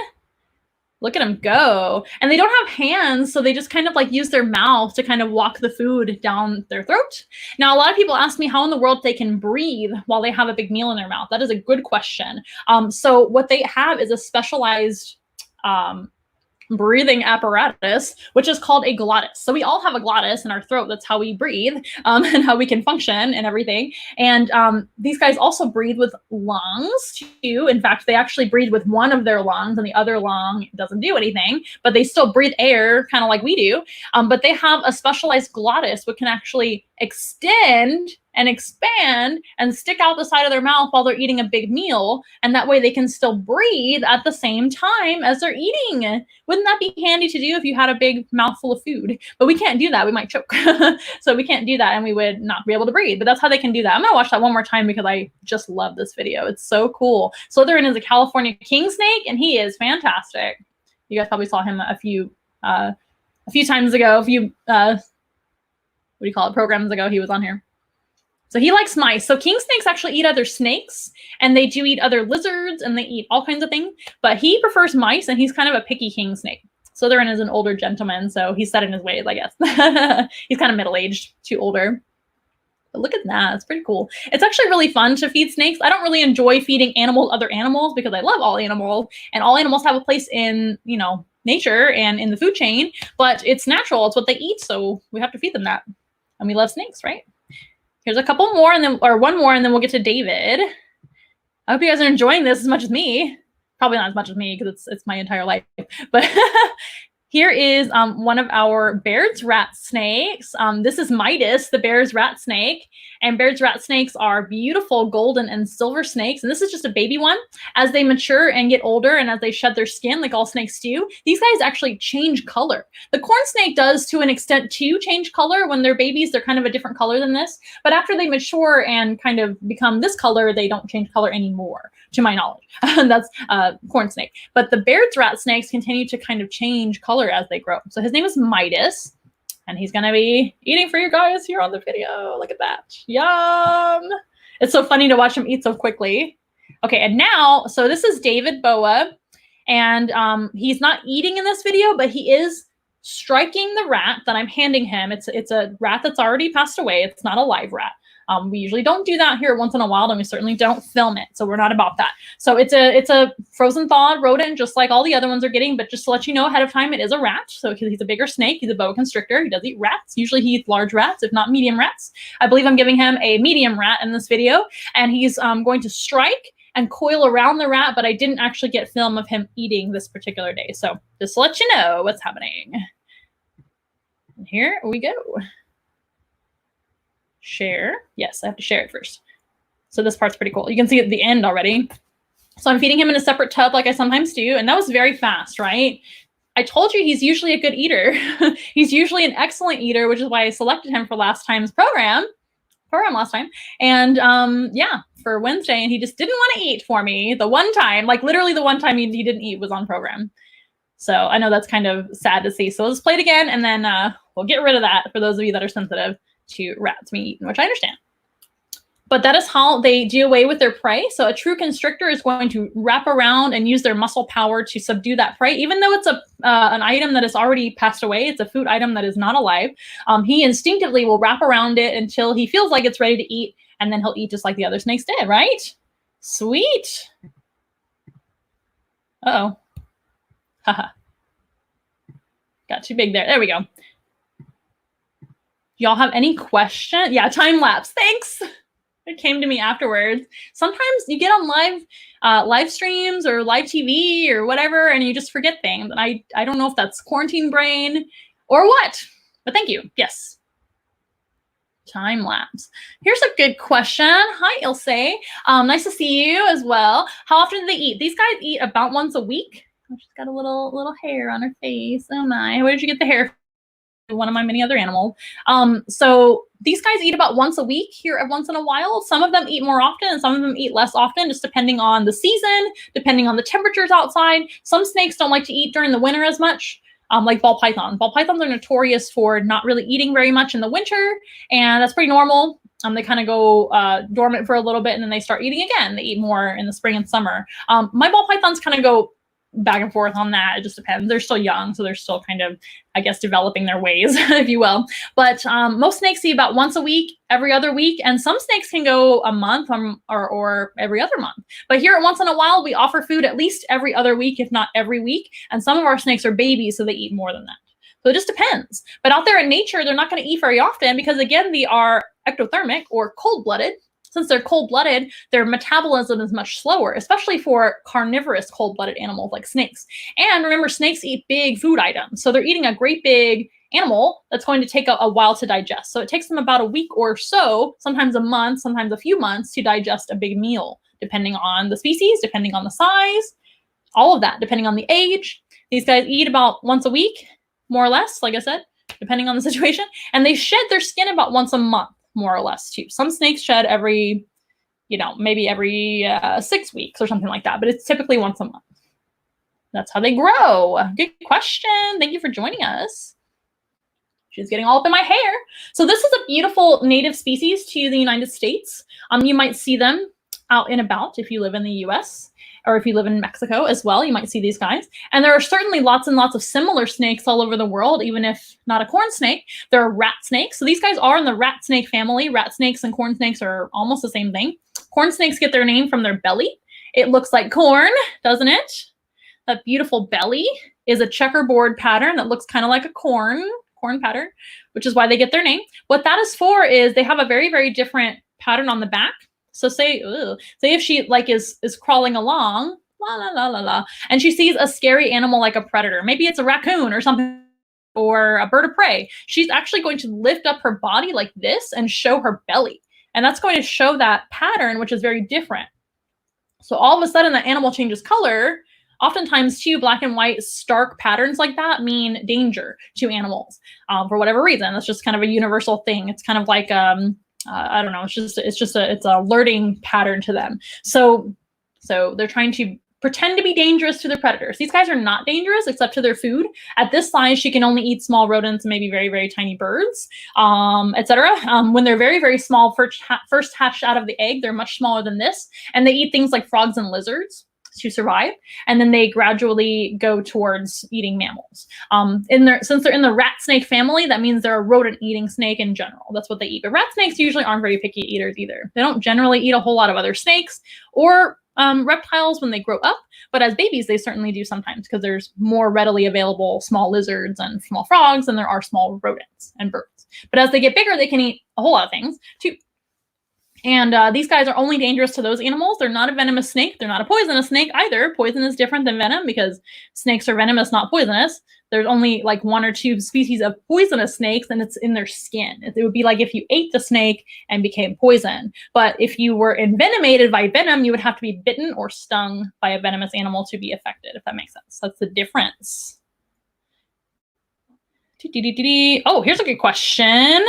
Look at them go. And they don't have hands, so they just kind of like use their mouth to kind of walk the food down their throat. Now, a lot of people ask me how in the world they can breathe while they have a big meal in their mouth. That is a good question. So what they have is a specialized breathing apparatus, which is called a glottis. So we all have a glottis in our throat. That's how we breathe and how we can function and everything. And these guys also breathe with lungs too. In fact, they actually breathe with one of their lungs and the other lung doesn't do anything, but they still breathe air kind of like we do. But they have a specialized glottis which can actually extend and expand and stick out the side of their mouth while they're eating a big meal. And that way they can still breathe at the same time as they're eating. Wouldn't that be handy to do if you had a big mouthful of food? But we can't do that. We might choke. So we can't do that and we would not be able to breathe. But that's how they can do that. I'm going to watch that one more time because I just love this video. It's so cool. Slytherin is a California king snake and he is fantastic. You guys probably saw him a few times ago, what do you call it, programs ago. He was on here. So he likes mice. So king snakes actually eat other snakes, and they do eat other lizards, and they eat all kinds of things. But he prefers mice, and he's kind of a picky king snake. Slytherin is an older gentleman, so he's set in his ways, I guess. He's kind of middle-aged, too older. But look at that. It's pretty cool. It's actually really fun to feed snakes. I don't really enjoy feeding other animals because I love all animals, and all animals have a place in, nature and in the food chain, but it's natural. It's what they eat, so we have to feed them that. And we love snakes, right? Here's a couple more, one more, and then we'll get to David. I hope you guys are enjoying this as much as me. Probably not as much as me because it's my entire life. But here is one of our Baird's rat snakes. This is Midas, the Baird's rat snake. And Baird's rat snakes are beautiful golden and silver snakes. And this is just a baby one. As they mature and get older and as they shed their skin, like all snakes do, these guys actually change color. The corn snake does to an extent too change color. When they're babies, they're kind of a different color than this. But after they mature and kind of become this color, they don't change color anymore, to my knowledge. That's corn snake. But the Baird's rat snakes continue to kind of change color as they grow. So his name is Midas. And he's going to be eating for you guys here on the video. Look at that. Yum. It's so funny to watch him eat so quickly. Okay, and now, so this is David Boa. And he's not eating in this video, but he is striking the rat that I'm handing him. It's a rat that's already passed away. It's not a live rat. We usually don't do that here at Once in a Wild, and we certainly don't film it. So we're not about that. So it's a frozen thawed rodent, just like all the other ones are getting. But just to let you know ahead of time, it is a rat. So he's a bigger snake. He's a boa constrictor. He does eat rats. Usually he eats large rats, if not medium rats. I believe I'm giving him a medium rat in this video. And he's going to strike and coil around the rat, but I didn't actually get film of him eating this particular day. So just to let you know what's happening. And here we go. Share. Yes, I have to share it first. So this part's pretty cool. You can see at the end already. So I'm feeding him in a separate tub like I sometimes do. And that was very fast, right? I told you he's usually a good eater. He's usually an excellent eater, which is why I selected him for last time's program last time. And yeah, for Wednesday. And he just didn't want to eat for me the one time, like literally the one time he didn't eat was on program. So I know that's kind of sad to see. So let's play it again. And then we'll get rid of that for those of you that are sensitive to rats being eaten, which I understand. But that is how they do away with their prey. So a true constrictor is going to wrap around and use their muscle power to subdue that prey. Even though it's an item that has already passed away, it's a food item that is not alive, he instinctively will wrap around it until he feels like it's ready to eat, and then he'll eat just like the other snakes did, right? Sweet. Uh-oh. Haha. Got too big there. There we go. Y'all have any questions? Yeah, time lapse. Thanks. It came to me afterwards. Sometimes you get on live streams or live TV or whatever, and you just forget things. And I don't know if that's quarantine brain or what, but thank you. Yes. Time lapse. Here's a good question. Hi, Ilse. Nice to see you as well. How often do they eat? These guys eat about once a week. Oh, she's got a little hair on her face. Oh my, where did you get the hair? One of my many other animals. So these guys eat about once a week here once in a while. Some of them eat more often and some of them eat less often, just depending on the season, depending on the temperatures outside. Some snakes don't like to eat during the winter as much, like ball pythons. Ball pythons are notorious for not really eating very much in the winter, and that's pretty normal. They kind of go dormant for a little bit and then they start eating again. They eat more in the spring and summer. My ball pythons kind of go back and forth on that. It just depends. They're still young, so they're still kind of, I guess, developing their ways, if you will. But most snakes eat about once a week, every other week, and some snakes can go a month or every other month. But here at Once in a While, we offer food at least every other week, if not every week. And some of our snakes are babies, so they eat more than that. So it just depends. But out there in nature, they're not going to eat very often because, again, they are ectothermic or cold-blooded. Since they're cold-blooded, their metabolism is much slower, especially for carnivorous cold-blooded animals like snakes. And remember, snakes eat big food items. So they're eating a great big animal that's going to take a while to digest. So it takes them about a week or so, sometimes a month, sometimes a few months to digest a big meal, depending on the species, depending on the size, all of that, depending on the age. These guys eat about once a week, more or less, like I said, depending on the situation. And they shed their skin about once a month, more or less, too. Some snakes shed every, maybe every 6 weeks or something like that, but it's typically once a month. That's how they grow. Good question. Thank you for joining us. She's getting all up in my hair. So this is a beautiful native species to the United States. You might see them out and about if you live in the US, or if you live in Mexico as well, you might see these guys. And there are certainly lots and lots of similar snakes all over the world, even if not a corn snake. There are rat snakes. So these guys are in the rat snake family. Rat snakes and corn snakes are almost the same thing. Corn snakes get their name from their belly. It looks like corn, doesn't it? That beautiful belly is a checkerboard pattern that looks kind of like a corn pattern, which is why they get their name. What that is for is they have a very, very different pattern on the back. So say if she is crawling along, and she sees a scary animal like a predator, maybe it's a raccoon or something, or a bird of prey, she's actually going to lift up her body like this and show her belly. And that's going to show that pattern, which is very different. So all of a sudden the animal changes color. Oftentimes too, black and white stark patterns like that mean danger to animals for whatever reason. That's just kind of a universal thing. It's kind of like, I don't know. It's a alerting pattern to them. So they're trying to pretend to be dangerous to their predators. These guys are not dangerous except to their food. At this size, she can only eat small rodents, maybe very, very tiny birds, etc. When they're very, very small, first hatched out of the egg, they're much smaller than this, and they eat things like frogs and lizards to survive, and then they gradually go towards eating mammals. Since they're in the rat snake family, that means they're a rodent-eating snake in general. That's what they eat. But rat snakes usually aren't very picky eaters either. They don't generally eat a whole lot of other snakes or reptiles when they grow up, but as babies, they certainly do sometimes because there's more readily available small lizards and small frogs than there are small rodents and birds. But as they get bigger, they can eat a whole lot of things too. And these guys are only dangerous to those animals. They're not a venomous snake. They're not a poisonous snake either. Poison is different than venom because snakes are venomous, not poisonous. There's only like 1 or 2 species of poisonous snakes, and it's in their skin. It would be like if you ate the snake and became poison. But if you were envenomated by venom, you would have to be bitten or stung by a venomous animal to be affected, if that makes sense. That's the difference. Oh, here's a good question.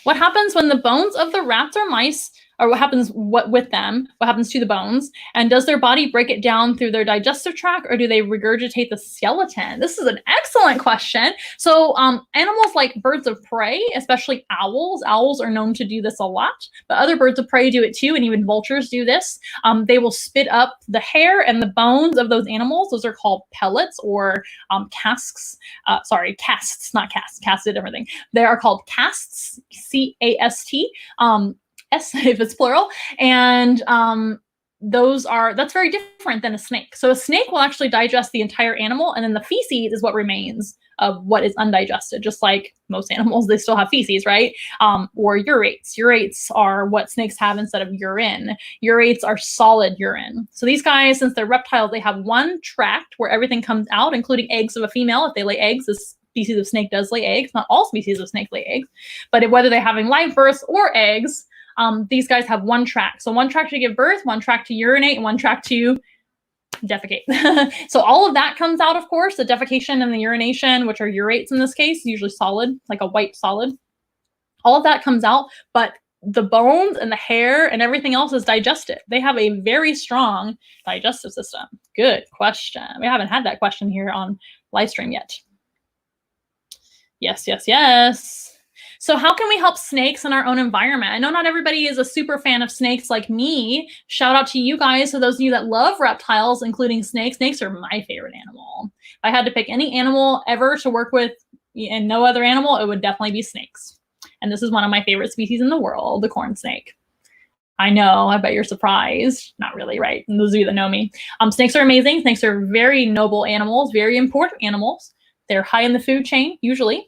What happens when the bones of the rats or mice, or what happens with them? What happens to the bones? And does their body break it down through their digestive tract, or do they regurgitate the skeleton? This is an excellent question. So animals like birds of prey, especially owls are known to do this a lot, but other birds of prey do it too, and even vultures do this. They will spit up the hair and the bones of those animals. Those are called pellets or casks. Sorry, casts, not casts. Casts is a different thing. They are called casts, C-A-S-T. S if it's plural, and that's very different than a snake. So a snake will actually digest the entire animal, and then the feces is what remains of what is undigested. Just like most animals, they still have feces, right? Or urates. Urates are what snakes have instead of urine. Urates are solid urine. So these guys, since they're reptiles, they have one tract where everything comes out, including eggs of a female. If they lay eggs, this species of snake does lay eggs. Not all species of snake lay eggs, but whether they're having live births or eggs, these guys have one tract. So one tract to give birth, one tract to urinate, and one tract to defecate. So all of that comes out, of course, the defecation and the urination, which are urates in this case, usually solid, like a white solid. All of that comes out, but the bones and the hair and everything else is digested. They have a very strong digestive system. Good question. We haven't had that question here on live stream yet. Yes, yes, yes. So how can we help snakes in our own environment? I know not everybody is a super fan of snakes like me. Shout out to you guys. So those of you that love reptiles, including snakes, snakes are my favorite animal. If I had to pick any animal ever to work with and no other animal, it would definitely be snakes. And this is one of my favorite species in the world, the corn snake. I know, I bet you're surprised. Not really, right? And those of you that know me. Snakes are amazing. Snakes are very noble animals, very important animals. They're high in the food chain, usually.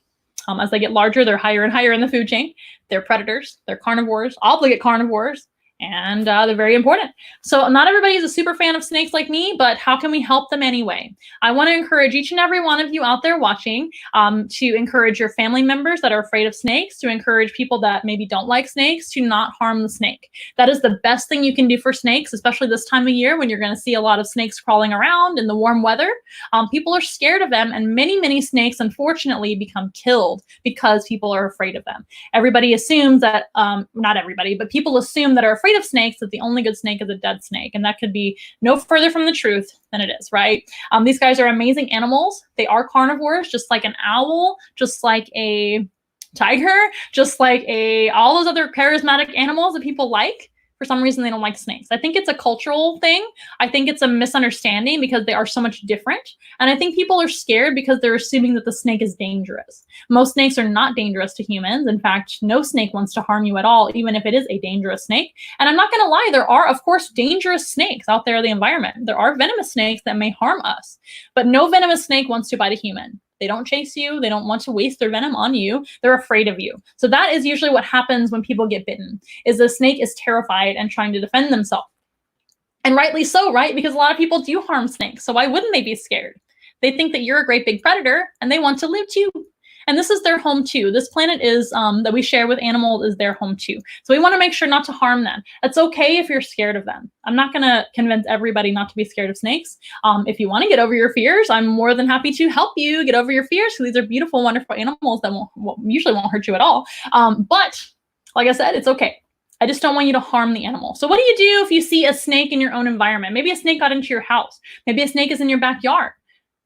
As they get larger, they're higher and higher in the food chain. They're predators, they're carnivores, obligate carnivores, and they're very important. So not everybody is a super fan of snakes like me, but how can we help them anyway? I want to encourage each and every one of you out there watching to encourage your family members that are afraid of snakes, to encourage people that maybe don't like snakes to not harm the snake. That is the best thing you can do for snakes, especially this time of year when you're going to see a lot of snakes crawling around in the warm weather. People are scared of them, and many, many snakes, unfortunately, become killed because people are afraid of them. Everybody assumes that, not everybody, but people assume that are afraid of snakes that the only good snake is a dead snake, and that could be no further from the truth than it is, right? These guys are amazing animals. They are carnivores, just like an owl, just like a tiger, just like all those other charismatic animals that people like. For some reason, they don't like snakes. I think it's a cultural thing. I think it's a misunderstanding because they are so much different. And I think people are scared because they're assuming that the snake is dangerous. Most snakes are not dangerous to humans. In fact, no snake wants to harm you at all, even if it is a dangerous snake. And I'm not going to lie, there are, of course, dangerous snakes out there in the environment. There are venomous snakes that may harm us, but no venomous snake wants to bite a human. They don't chase you. They don't want to waste their venom on you. They're afraid of you. So that is usually what happens when people get bitten, is the snake is terrified and trying to defend themselves. And rightly so, right? Because a lot of people do harm snakes. So why wouldn't they be scared? They think that you're a great big predator and they want to live too. And this is their home too. This planet is that we share with animals is their home too. So we want to make sure not to harm them. It's okay if you're scared of them. I'm not going to convince everybody not to be scared of snakes. If you want to get over your fears, I'm more than happy to help you get over your fears. Because these are beautiful, wonderful animals that usually won't hurt you at all. But like I said, it's okay. I just don't want you to harm the animal. So what do you do if you see a snake in your own environment? Maybe a snake got into your house. Maybe a snake is in your backyard.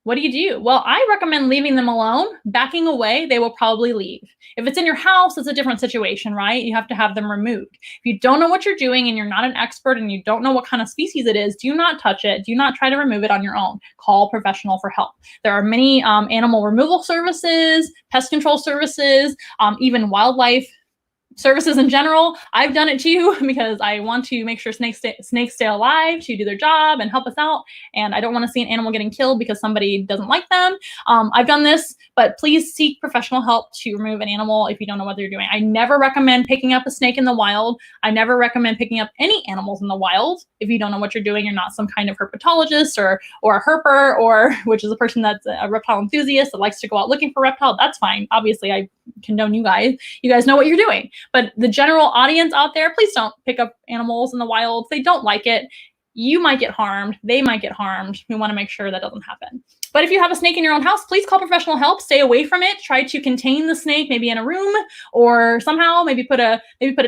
What do you do? Well, I recommend leaving them alone, backing away. They will probably leave. If it's in your house, it's a different situation, right? You have to have them removed. If you don't know what you're doing and you're not an expert and you don't know what kind of species it is, do not touch it. Do not try to remove it on your own. Call a professional for help. There are many animal removal services, pest control services, even wildlife services in general. I've done it too because I want to make sure snakes stay alive to do their job and help us out. And I don't want to see an animal getting killed because somebody doesn't like them. I've done this, but please seek professional help to remove an animal if you don't know what they're doing. I never recommend picking up a snake in the wild. I never recommend picking up any animals in the wild if you don't know what you're doing. You're not some kind of herpetologist or a herper, or which is a person that's a reptile enthusiast that likes to go out looking for reptile. That's fine. Obviously, I condone you guys. You guys know what you're doing. But the general audience out there, please don't pick up animals in the wild. If they don't like it, you might get harmed. They might get harmed. We want to make sure that doesn't happen. But if you have a snake in your own house, please call professional help. Stay away from it. Try to contain the snake, maybe in a room, or somehow maybe put a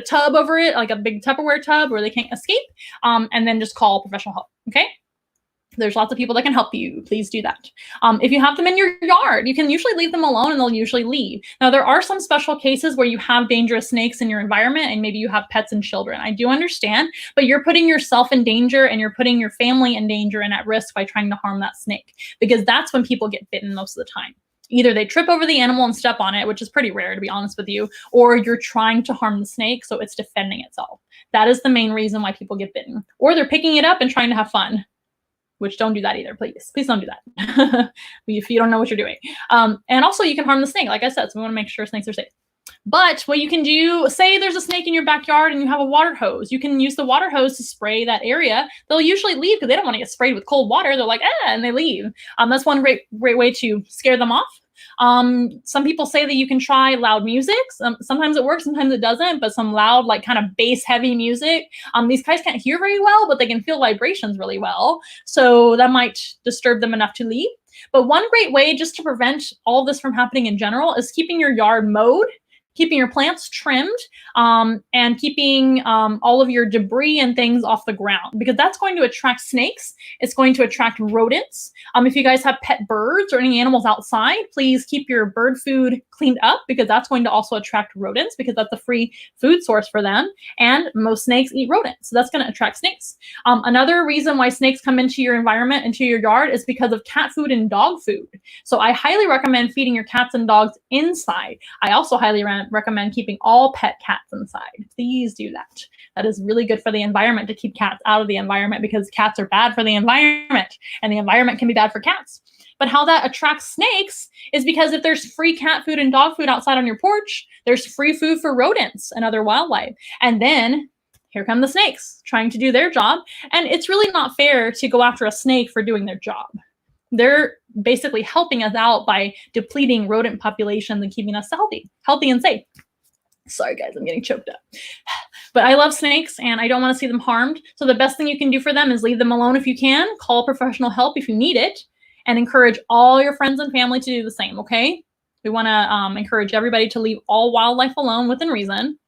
tub over it, like a big Tupperware tub where they can't escape, and then just call professional help. Okay. There's lots of people that can help you. Please do that. If you have them in your yard, you can usually leave them alone and they'll usually leave. Now, there are some special cases where you have dangerous snakes in your environment and maybe you have pets and children. I do understand, but you're putting yourself in danger and you're putting your family in danger and at risk by trying to harm that snake, because that's when people get bitten most of the time. Either they trip over the animal and step on it, which is pretty rare to be honest with you, or you're trying to harm the snake, so it's defending itself. That is the main reason why people get bitten. Or they're picking it up and trying to have fun, which don't do that either, please. Please don't do that if you don't know what you're doing. And also you can harm the snake, like I said, so we wanna make sure snakes are safe. But what you can do, say there's a snake in your backyard and you have a water hose, you can use the water hose to spray that area. They'll usually leave because they don't want to get sprayed with cold water. They're like, and they leave. That's one great way to scare them off. Some people say that you can try loud music. Sometimes it works, sometimes it doesn't, but some loud, like kind of bass heavy music. These guys can't hear very well, but they can feel vibrations really well. So that might disturb them enough to leave. But one great way just to prevent all this from happening in general is keeping your yard mowed, keeping your plants trimmed, and keeping all of your debris and things off the ground, because that's going to attract snakes. It's going to attract rodents. If you guys have pet birds or any animals outside, please keep your bird food cleaned up, because that's going to also attract rodents, because that's a free food source for them. And most snakes eat rodents, so that's going to attract snakes. Another reason why snakes come into your environment, into your yard, is because of cat food and dog food. So I highly recommend feeding your cats and dogs inside. I also highly recommend keeping all pet cats inside. Please do that. That is really good for the environment, to keep cats out of the environment, because cats are bad for the environment and the environment can be bad for cats. But how that attracts snakes is because if there's free cat food and dog food outside on your porch, there's free food for rodents and other wildlife. And then here come the snakes trying to do their job. And it's really not fair to go after a snake for doing their job. They're basically helping us out by depleting rodent populations and keeping us healthy and safe. Sorry guys, I'm getting choked up. But I love snakes and I don't want to see them harmed. So the best thing you can do for them is leave them alone if you can, call professional help if you need it, and encourage all your friends and family to do the same, okay? We want to encourage everybody to leave all wildlife alone within reason.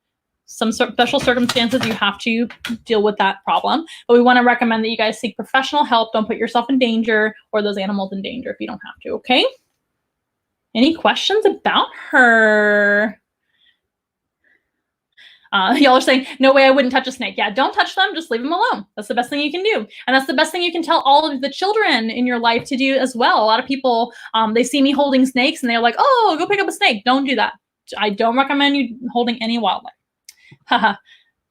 Some special circumstances, you have to deal with that problem. But we want to recommend that you guys seek professional help. Don't put yourself in danger or those animals in danger if you don't have to, okay? Any questions about her? Y'all are saying, no way, I wouldn't touch a snake. Yeah, don't touch them. Just leave them alone. That's the best thing you can do. And that's the best thing you can tell all of the children in your life to do as well. A lot of people, they see me holding snakes and they're like, oh, go pick up a snake. Don't do that. I don't recommend you holding any wildlife. Haha.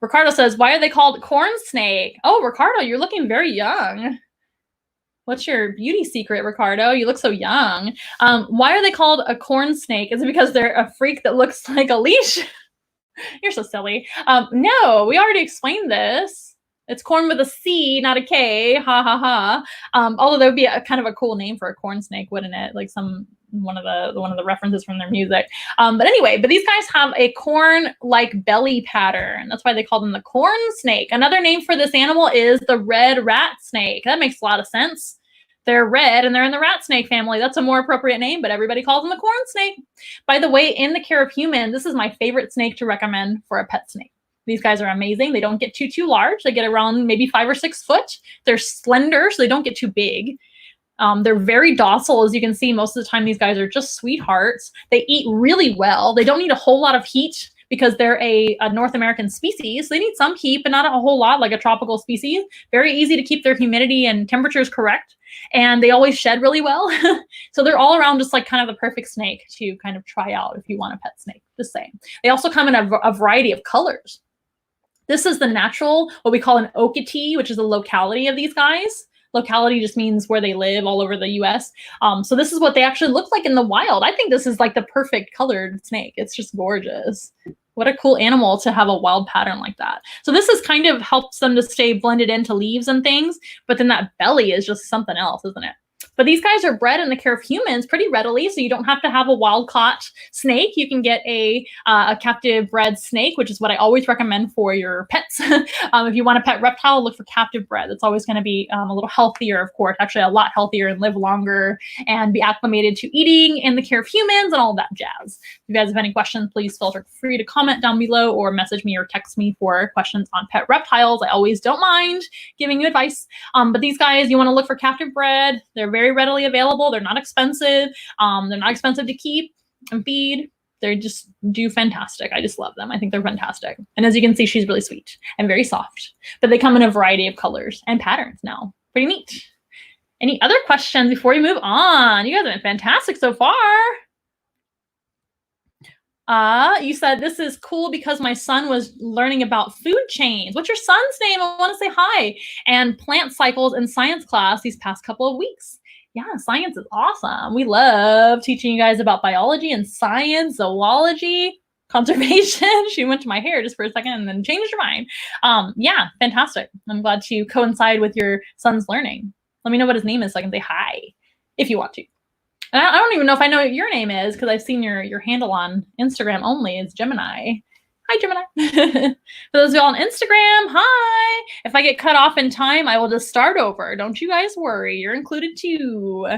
Ricardo says, why are they called corn snake? Oh, Ricardo, you're looking very young. What's your beauty secret, Ricardo? You look so young. Why are they called a corn snake? Is it because they're a freak that looks like a leash? You're so silly. No, we already explained this. It's corn with a C, not a K. Ha ha ha. Although that would be a kind of a cool name for a corn snake, wouldn't it? Like one of the references from their music. But anyway, but these guys have a corn-like belly pattern. That's why they call them the corn snake. Another name for this animal is the red rat snake. That makes a lot of sense. They're red and they're in the rat snake family. That's a more appropriate name, but everybody calls them the corn snake. By the way, in the care of humans, this is my favorite snake to recommend for a pet snake. These guys are amazing. They don't get too large. They get around maybe 5 or 6 foot. They're slender, so they don't get too big. They're very docile. As you can see, most of the time, these guys are just sweethearts. They eat really well. They don't need a whole lot of heat because they're a North American species. So they need some heat, but not a whole lot like a tropical species. Very easy to keep their humidity and temperatures correct. And they always shed really well. So they're all around just like kind of the perfect snake to kind of try out if you want a pet snake, just saying. They also come in a variety of colors. This is the natural, what we call an okatee, which is the locality of these guys. Locality just means where they live all over the US. So this is what they actually look like in the wild. I think this is like the perfect colored snake. It's just gorgeous. What a cool animal to have a wild pattern like that. So this is kind of helps them to stay blended into leaves and things, but then that belly is just something else, isn't it? But these guys are bred in the care of humans pretty readily, so you don't have to have a wild-caught snake. You can get a captive bred snake, which is what I always recommend for your pets. If you want a pet reptile, look for captive bred. It's always going to be a little healthier, of course, actually a lot healthier and live longer and be acclimated to eating in the care of humans and all that jazz. If you guys have any questions, please feel free to comment down below or message me or text me for questions on pet reptiles. I always don't mind giving you advice. But these guys, you want to look for captive bred. They're very readily available. They're not expensive. They're not expensive to keep and feed. They just do fantastic. I just love them. I think they're fantastic. And as you can see, she's really sweet and very soft. But they come in a variety of colors and patterns now. Pretty neat. Any other questions before we move on? You guys have been fantastic so far. You said this is cool because my son was learning about food chains. What's your son's name? I want to say hi. And plant cycles in science class these past couple of weeks. Yeah, science is awesome. We love teaching you guys about biology and science, zoology, conservation. She went to my hair just for a second and then changed her mind. Yeah, fantastic. I'm glad to coincide with your son's learning. Let me know what his name is so I can say hi if you want to. And I don't even know if I know what your name is because I've seen your handle on Instagram only is Gemini. Hi, Gemini. For those of you all on Instagram, hi. If I get cut off in time, I will just start over. Don't you guys worry. You're included too.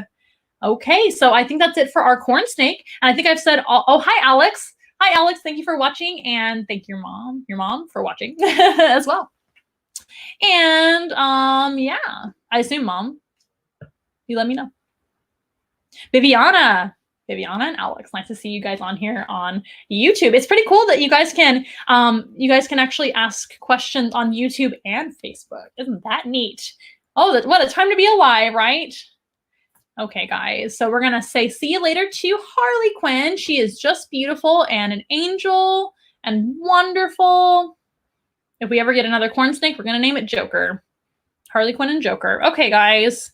Okay, so I think that's it for our corn snake. And I think I've said, oh, hi, Alex. Hi, Alex. Thank you for watching. And thank your mom for watching as well. And yeah, I assume Mom, you let me know. Viviana and Alex, nice to see you guys on here on YouTube. It's pretty cool that you guys can actually ask questions on YouTube and Facebook. Isn't that neat? Oh, what a time to be alive, right? Okay, guys, so we're gonna say see you later to Harley Quinn. She is just beautiful and an angel and wonderful. If we ever get another corn snake, we're gonna name it Joker. Harley Quinn and Joker. Okay, guys.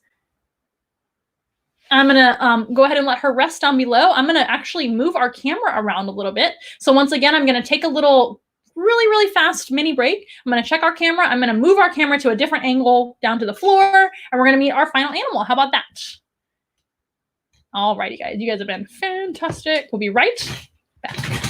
I'm gonna go ahead and let her rest down below. I'm gonna actually move our camera around a little bit. So once again, I'm gonna take a little really fast mini break. I'm gonna check our camera. I'm gonna move our camera to a different angle down to the floor, and we're gonna meet our final animal. How about that? Alrighty, guys. You guys have been fantastic. We'll be right back.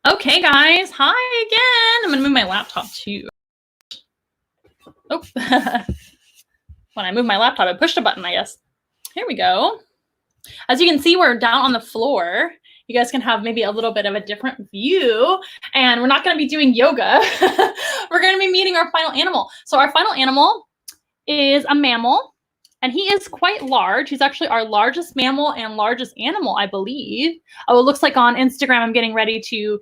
Okay, guys. Hi again. I'm gonna move my laptop too. Oh, when I moved my laptop, I pushed a button, I guess. Here we go. As you can see, we're down on the floor. You guys can have maybe a little bit of a different view. And we're not going to be doing yoga. We're going to be meeting our final animal. So our final animal is a mammal. And he is quite large. He's actually our largest mammal and largest animal, I believe. Oh, it looks like on Instagram I'm getting ready to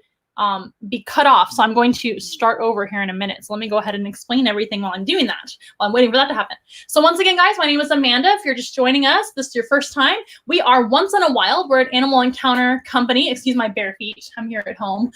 be cut off. So I'm going to start over here in a minute. So let me go ahead and explain everything while I'm doing that, while I'm waiting for that to happen. So once again, guys, my name is Amanda. If you're just joining us, this is your first time. We are Once in a Wild. We're an animal encounter company. Excuse my bare feet. I'm here at home,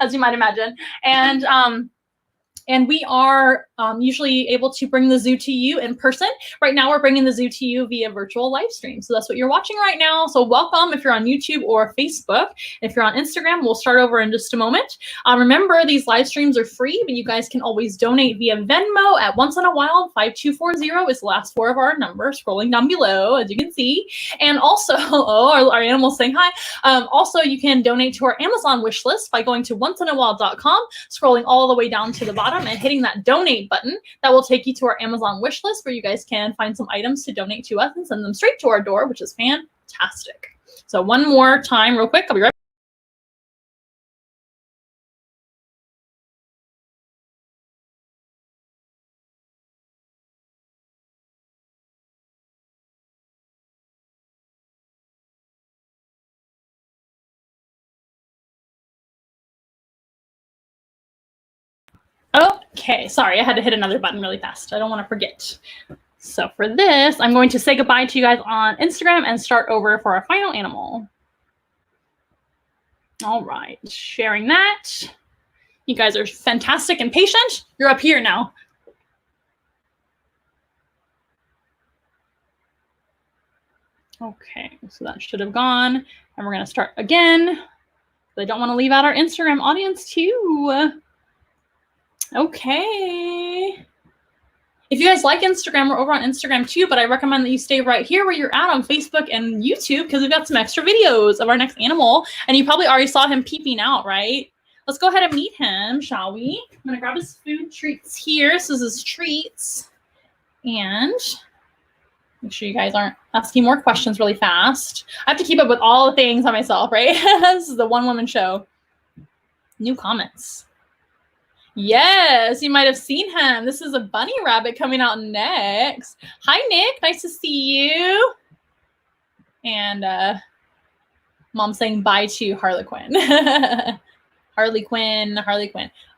as you might imagine. And we are usually able to bring the zoo to you in person. Right now, we're bringing the zoo to you via virtual live stream. So that's what you're watching right now. So welcome if you're on YouTube or Facebook. If you're on Instagram, we'll start over in just a moment. Remember, these live streams are free, but you guys can always donate via Venmo at Once in a Wild. 5240 is the last 4 of our number, scrolling down below, as you can see. And also, oh, our animals saying hi. Also, you can donate to our Amazon wish list by going to onceinawild.com, scrolling all the way down to the bottom and hitting that donate button. That will take you to our Amazon wish list where you guys can find some items to donate to us and send them straight to our door, which is fantastic. So one more time real quick. I'll be right back. Okay, sorry, I had to hit another button really fast. I don't want to forget. So for this, I'm going to say goodbye to you guys on Instagram and start over for our final animal. All right, sharing that. You guys are fantastic and patient. You're up here now. Okay, so that should have gone. And we're going to start again. I don't want to leave out our Instagram audience too. Okay. If you guys like Instagram, we're over on Instagram too, but I recommend that you stay right here where you're at on Facebook and YouTube because we've got some extra videos of our next animal. And you probably already saw him peeping out, right? Let's go ahead and meet him, shall we? I'm going to grab his food treats here. This is his treats. And make sure you guys aren't asking more questions really fast. I have to keep up with all the things on myself, right? This is the one-woman show. New comments. Yes, you might have seen him. This is a bunny rabbit coming out next. Hi, Nick. Nice to see you. And Mom saying bye to Harley Quinn. Harley Quinn.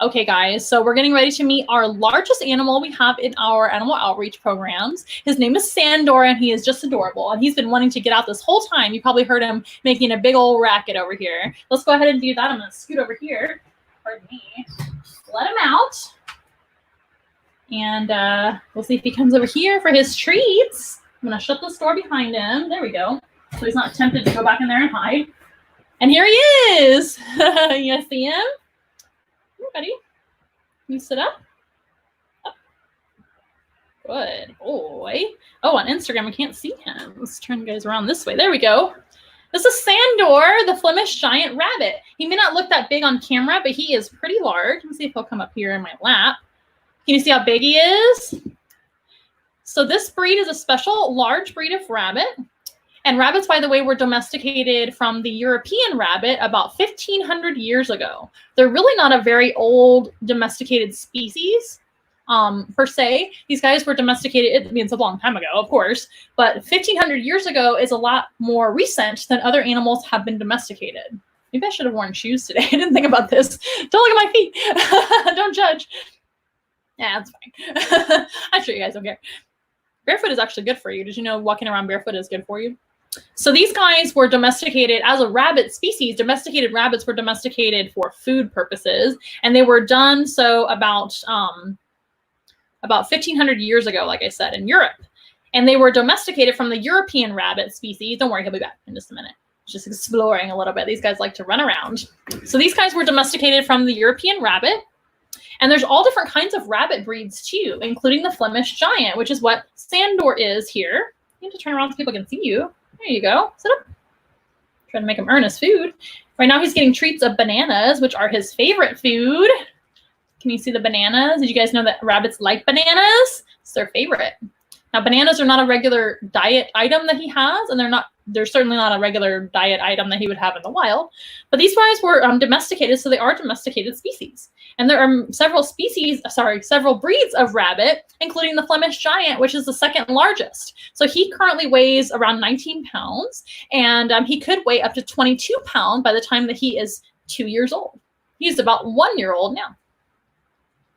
Okay, guys, so we're getting ready to meet our largest animal we have in our animal outreach programs. His name is Sandor, and he is just adorable. And he's been wanting to get out this whole time. You probably heard him making a big old racket over here. Let's go ahead and do that. I'm going to scoot over here. Pardon me. Let him out. And we'll see if he comes over here for his treats. I'm going to shut this door behind him. There we go. So he's not tempted to go back in there and hide. And here he is. You guys see him? Here, buddy. Can you sit up? Up. Good boy. Oh, on Instagram, I can't see him. Let's turn you guys around this way. There we go. This is Sandor, the Flemish Giant Rabbit. He may not look that big on camera, but he is pretty large. Let me see if he'll come up here in my lap. Can you see how big he is? So this breed is a special large breed of rabbit. And rabbits, by the way, were domesticated from the European rabbit about 1,500 years ago. They're really not a very old domesticated species, per se. These guys were domesticated, I mean, it's a long time ago, of course, but 1,500 years ago is a lot more recent than other animals have been domesticated. Maybe I should have worn shoes today. I didn't think about this. Don't look at my feet. Don't judge. Yeah, that's fine. I'm sure you guys don't care. Barefoot is actually good for you. Did you know walking around barefoot is good for you? So these guys were domesticated as a rabbit species. Domesticated rabbits were domesticated for food purposes, and they were done so about 1,500 years ago, like I said, in Europe. And they were domesticated from the European rabbit species. Don't worry, he'll be back in just a minute. Just exploring a little bit. These guys like to run around. So these guys were domesticated from the European rabbit. And there's all different kinds of rabbit breeds too, including the Flemish Giant, which is what Sandor is here. You have to turn around so people can see you. There you go. Sit up. Trying to make him earn his food. Right now he's getting treats of bananas, which are his favorite food. Can you see the bananas? Did you guys know that rabbits like bananas? It's their favorite. Now, bananas are not a regular diet item that he has, and they're certainly not a regular diet item that he would have in the wild. But these guys were domesticated, so they are domesticated species. And there are several breeds of rabbit, including the Flemish Giant, which is the second largest. So he currently weighs around 19 pounds, and he could weigh up to 22 pounds by the time that he is 2 years old. He's about 1 year old now.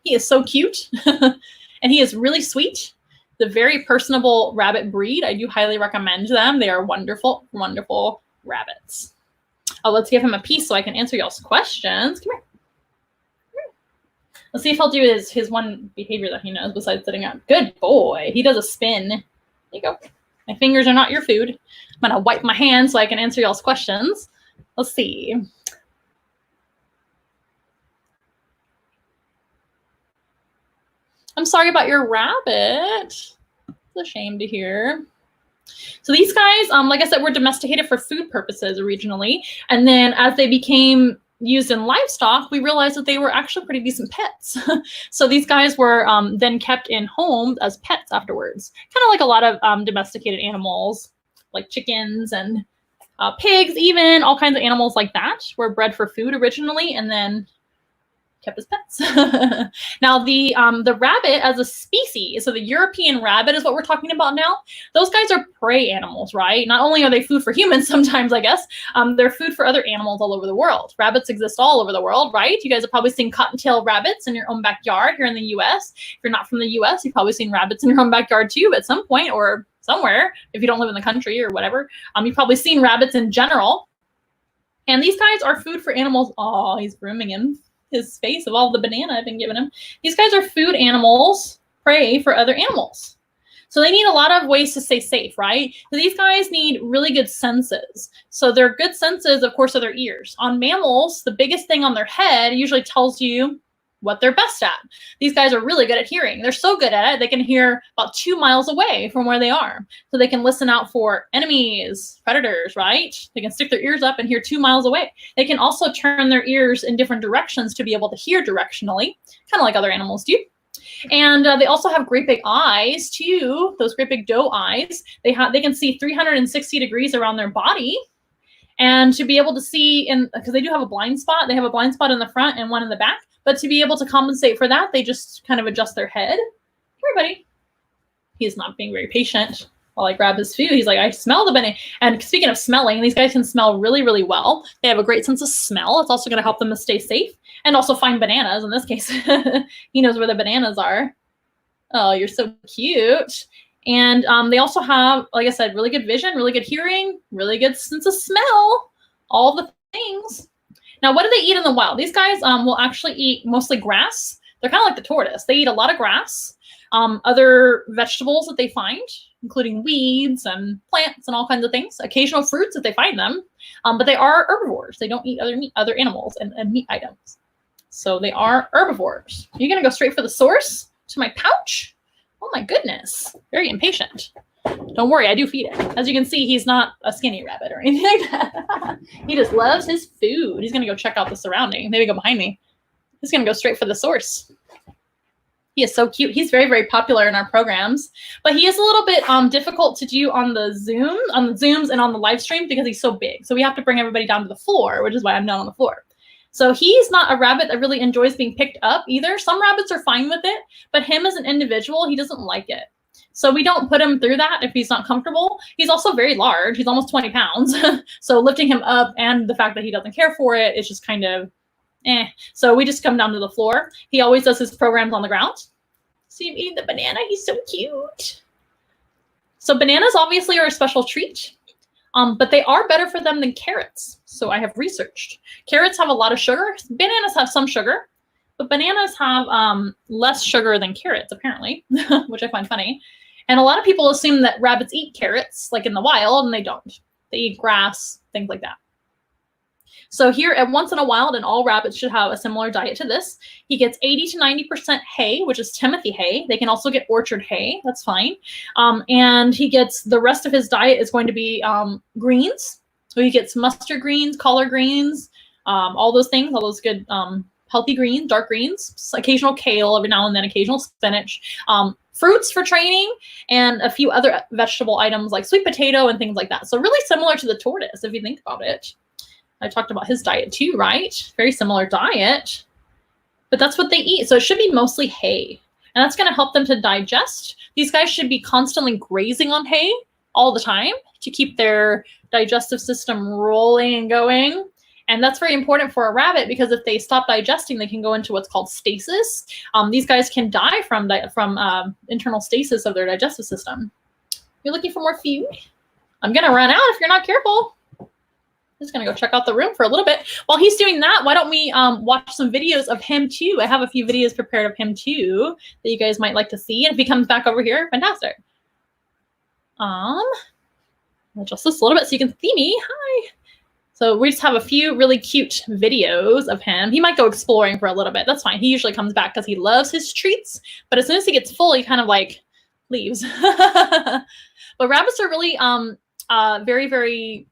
He is so cute, and he is really sweet. The very personable rabbit breed. I do highly recommend them. They are wonderful, wonderful rabbits. Oh, let's give him a piece so I can answer y'all's questions. Come here. Let's see if he'll do his one behavior that he knows besides sitting up. Good boy. He does a spin. There you go. My fingers are not your food. I'm going to wipe my hands so I can answer y'all's questions. Let's see. I'm sorry about your rabbit. It's a shame to hear. So these guys, like I said, were domesticated for food purposes originally. And then as they became used in livestock, we realized that they were actually pretty decent pets. So these guys were then kept in homes as pets afterwards. Kind of like a lot of domesticated animals, like chickens and pigs even, all kinds of animals like that were bred for food originally and then kept as pets. Now the rabbit as a species, so the European rabbit is what we're talking about now. Those guys are prey animals, right? Not only are they food for humans sometimes, I guess, they're food for other animals all over the world. Rabbits exist all over the world, right? You guys have probably seen cottontail rabbits in your own backyard here in the US. If you're not from the US, you've probably seen rabbits in your own backyard too at some point or somewhere. If you don't live in the country or whatever, you've probably seen rabbits in general. And these guys are food for animals. Oh, he's grooming his face of all the banana I've been giving him. These guys are food animals, prey for other animals. So they need a lot of ways to stay safe, right? So these guys need really good senses. So their good senses, of course, are their ears. On mammals, the biggest thing on their head usually tells you what they're best at. These guys are really good at hearing. They're so good at it, they can hear about 2 miles away from where they are. So they can listen out for enemies, predators, right? They can stick their ears up and hear 2 miles away. They can also turn their ears in different directions to be able to hear directionally, kind of like other animals do. And they also have great big eyes too, those great big doe eyes. They can see 360 degrees around their body. And to be able to see, because they do have a blind spot, they have a blind spot in the front and one in the back. But to be able to compensate for that, they just kind of adjust their head. Here, buddy. He's not being very patient while I grab his food. He's like, I smell the banana. And speaking of smelling, these guys can smell really, really well. They have a great sense of smell. It's also going to help them to stay safe and also find bananas. In this case, he knows where the bananas are. Oh, you're so cute. And they also have, like I said, really good vision, really good hearing, really good sense of smell, all the things. Now, what do they eat in the wild? These guys will actually eat mostly grass. They're kind of like the tortoise. They eat a lot of grass, other vegetables that they find, including weeds and plants and all kinds of things, occasional fruits if they find them. But they are herbivores. They don't eat other animals and meat items. So they are herbivores. You're going to go straight for the source, to my pouch? Oh my goodness, very impatient. Don't worry, I do feed him. As you can see, he's not a skinny rabbit or anything like that. He just loves his food. He's gonna go check out the surrounding. Maybe go behind me. He's gonna go straight for the source. He is so cute. He's very, very popular in our programs, but he is a little bit difficult to do on the Zooms and on the live stream because he's so big. So we have to bring everybody down to the floor, which is why I'm not on the floor. So he's not a rabbit that really enjoys being picked up either. Some rabbits are fine with it, but him as an individual, he doesn't like it. So we don't put him through that if he's not comfortable. He's also very large. He's almost 20 pounds. So lifting him up and the fact that he doesn't care for it, it's just kind of eh. So we just come down to the floor. He always does his programs on the ground. See him eating the banana. He's so cute. So bananas obviously are a special treat. But they are better for them than carrots. So I have researched. Carrots have a lot of sugar. Bananas have some sugar, but bananas have less sugar than carrots, apparently, which I find funny. And a lot of people assume that rabbits eat carrots, like in the wild, and they don't. They eat grass, things like that. So here at Once in a Wild, and all rabbits should have a similar diet to this. He gets 80 to 90% hay, which is Timothy hay. They can also get orchard hay. That's fine. And he gets, the rest of his diet is going to be greens. So he gets mustard greens, collard greens, all those things, all those good healthy greens, dark greens, occasional kale every now and then, occasional spinach, fruits for training, and a few other vegetable items like sweet potato and things like that. So really similar to the tortoise, if you think about it. I talked about his diet too, right? Very similar diet, but that's what they eat. So it should be mostly hay, and that's going to help them to digest. These guys should be constantly grazing on hay all the time to keep their digestive system rolling and going. And that's very important for a rabbit because if they stop digesting, they can go into what's called stasis. These guys can die from internal stasis of their digestive system. You're looking for more food? I'm going to run out if you're not careful. I'm just going to go check out the room for a little bit. While he's doing that, why don't we watch some videos of him too? I have a few videos prepared of him too that you guys might like to see. And if he comes back over here, fantastic. Adjust this a little bit so you can see me. Hi. So we just have a few really cute videos of him. He might go exploring for a little bit. That's fine. He usually comes back because he loves his treats. But as soon as he gets full, he kind of like leaves. But rabbits are really very, very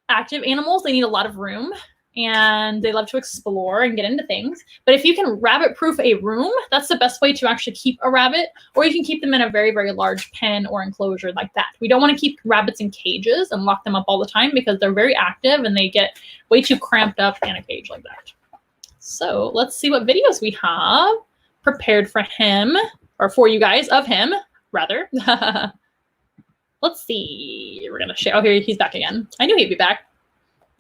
active animals. They need a lot of room and they love to explore and get into things. But if you can rabbit proof a room, that's the best way to actually keep a rabbit, or you can keep them in a very, very large pen or enclosure like that. We don't want to keep rabbits in cages and lock them up all the time because they're very active and they get way too cramped up in a cage like that. So let's see what videos we have prepared for him, or for you guys of him, rather. Let's see. We're going to share. Oh, here he's back again. I knew he'd be back.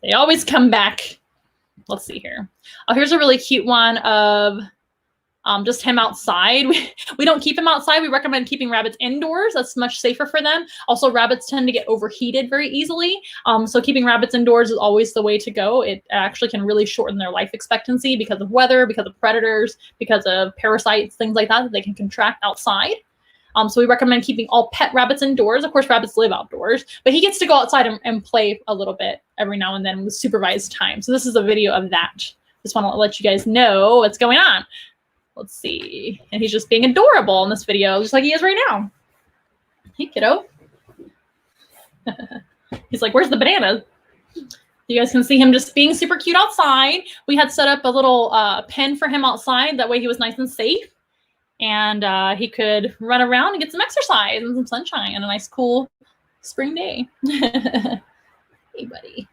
They always come back. Let's see here. Oh, here's a really cute one of just him outside. We don't keep him outside. We recommend keeping rabbits indoors. That's much safer for them. Also, rabbits tend to get overheated very easily. So keeping rabbits indoors is always the way to go. It actually can really shorten their life expectancy because of weather, because of predators, because of parasites, things like that they can contract outside. So we recommend keeping all pet rabbits indoors. Of course, rabbits live outdoors, but he gets to go outside and play a little bit every now and then with supervised time. So this is a video of that. Just want to let you guys know what's going on. Let's see. And he's just being adorable in this video, just like he is right now. Hey, kiddo. He's like, where's the banana? You guys can see him just being super cute outside. We had set up a little pen for him outside. That way he was nice and safe. And he could run around and get some exercise and some sunshine on a nice, cool spring day. Hey, buddy.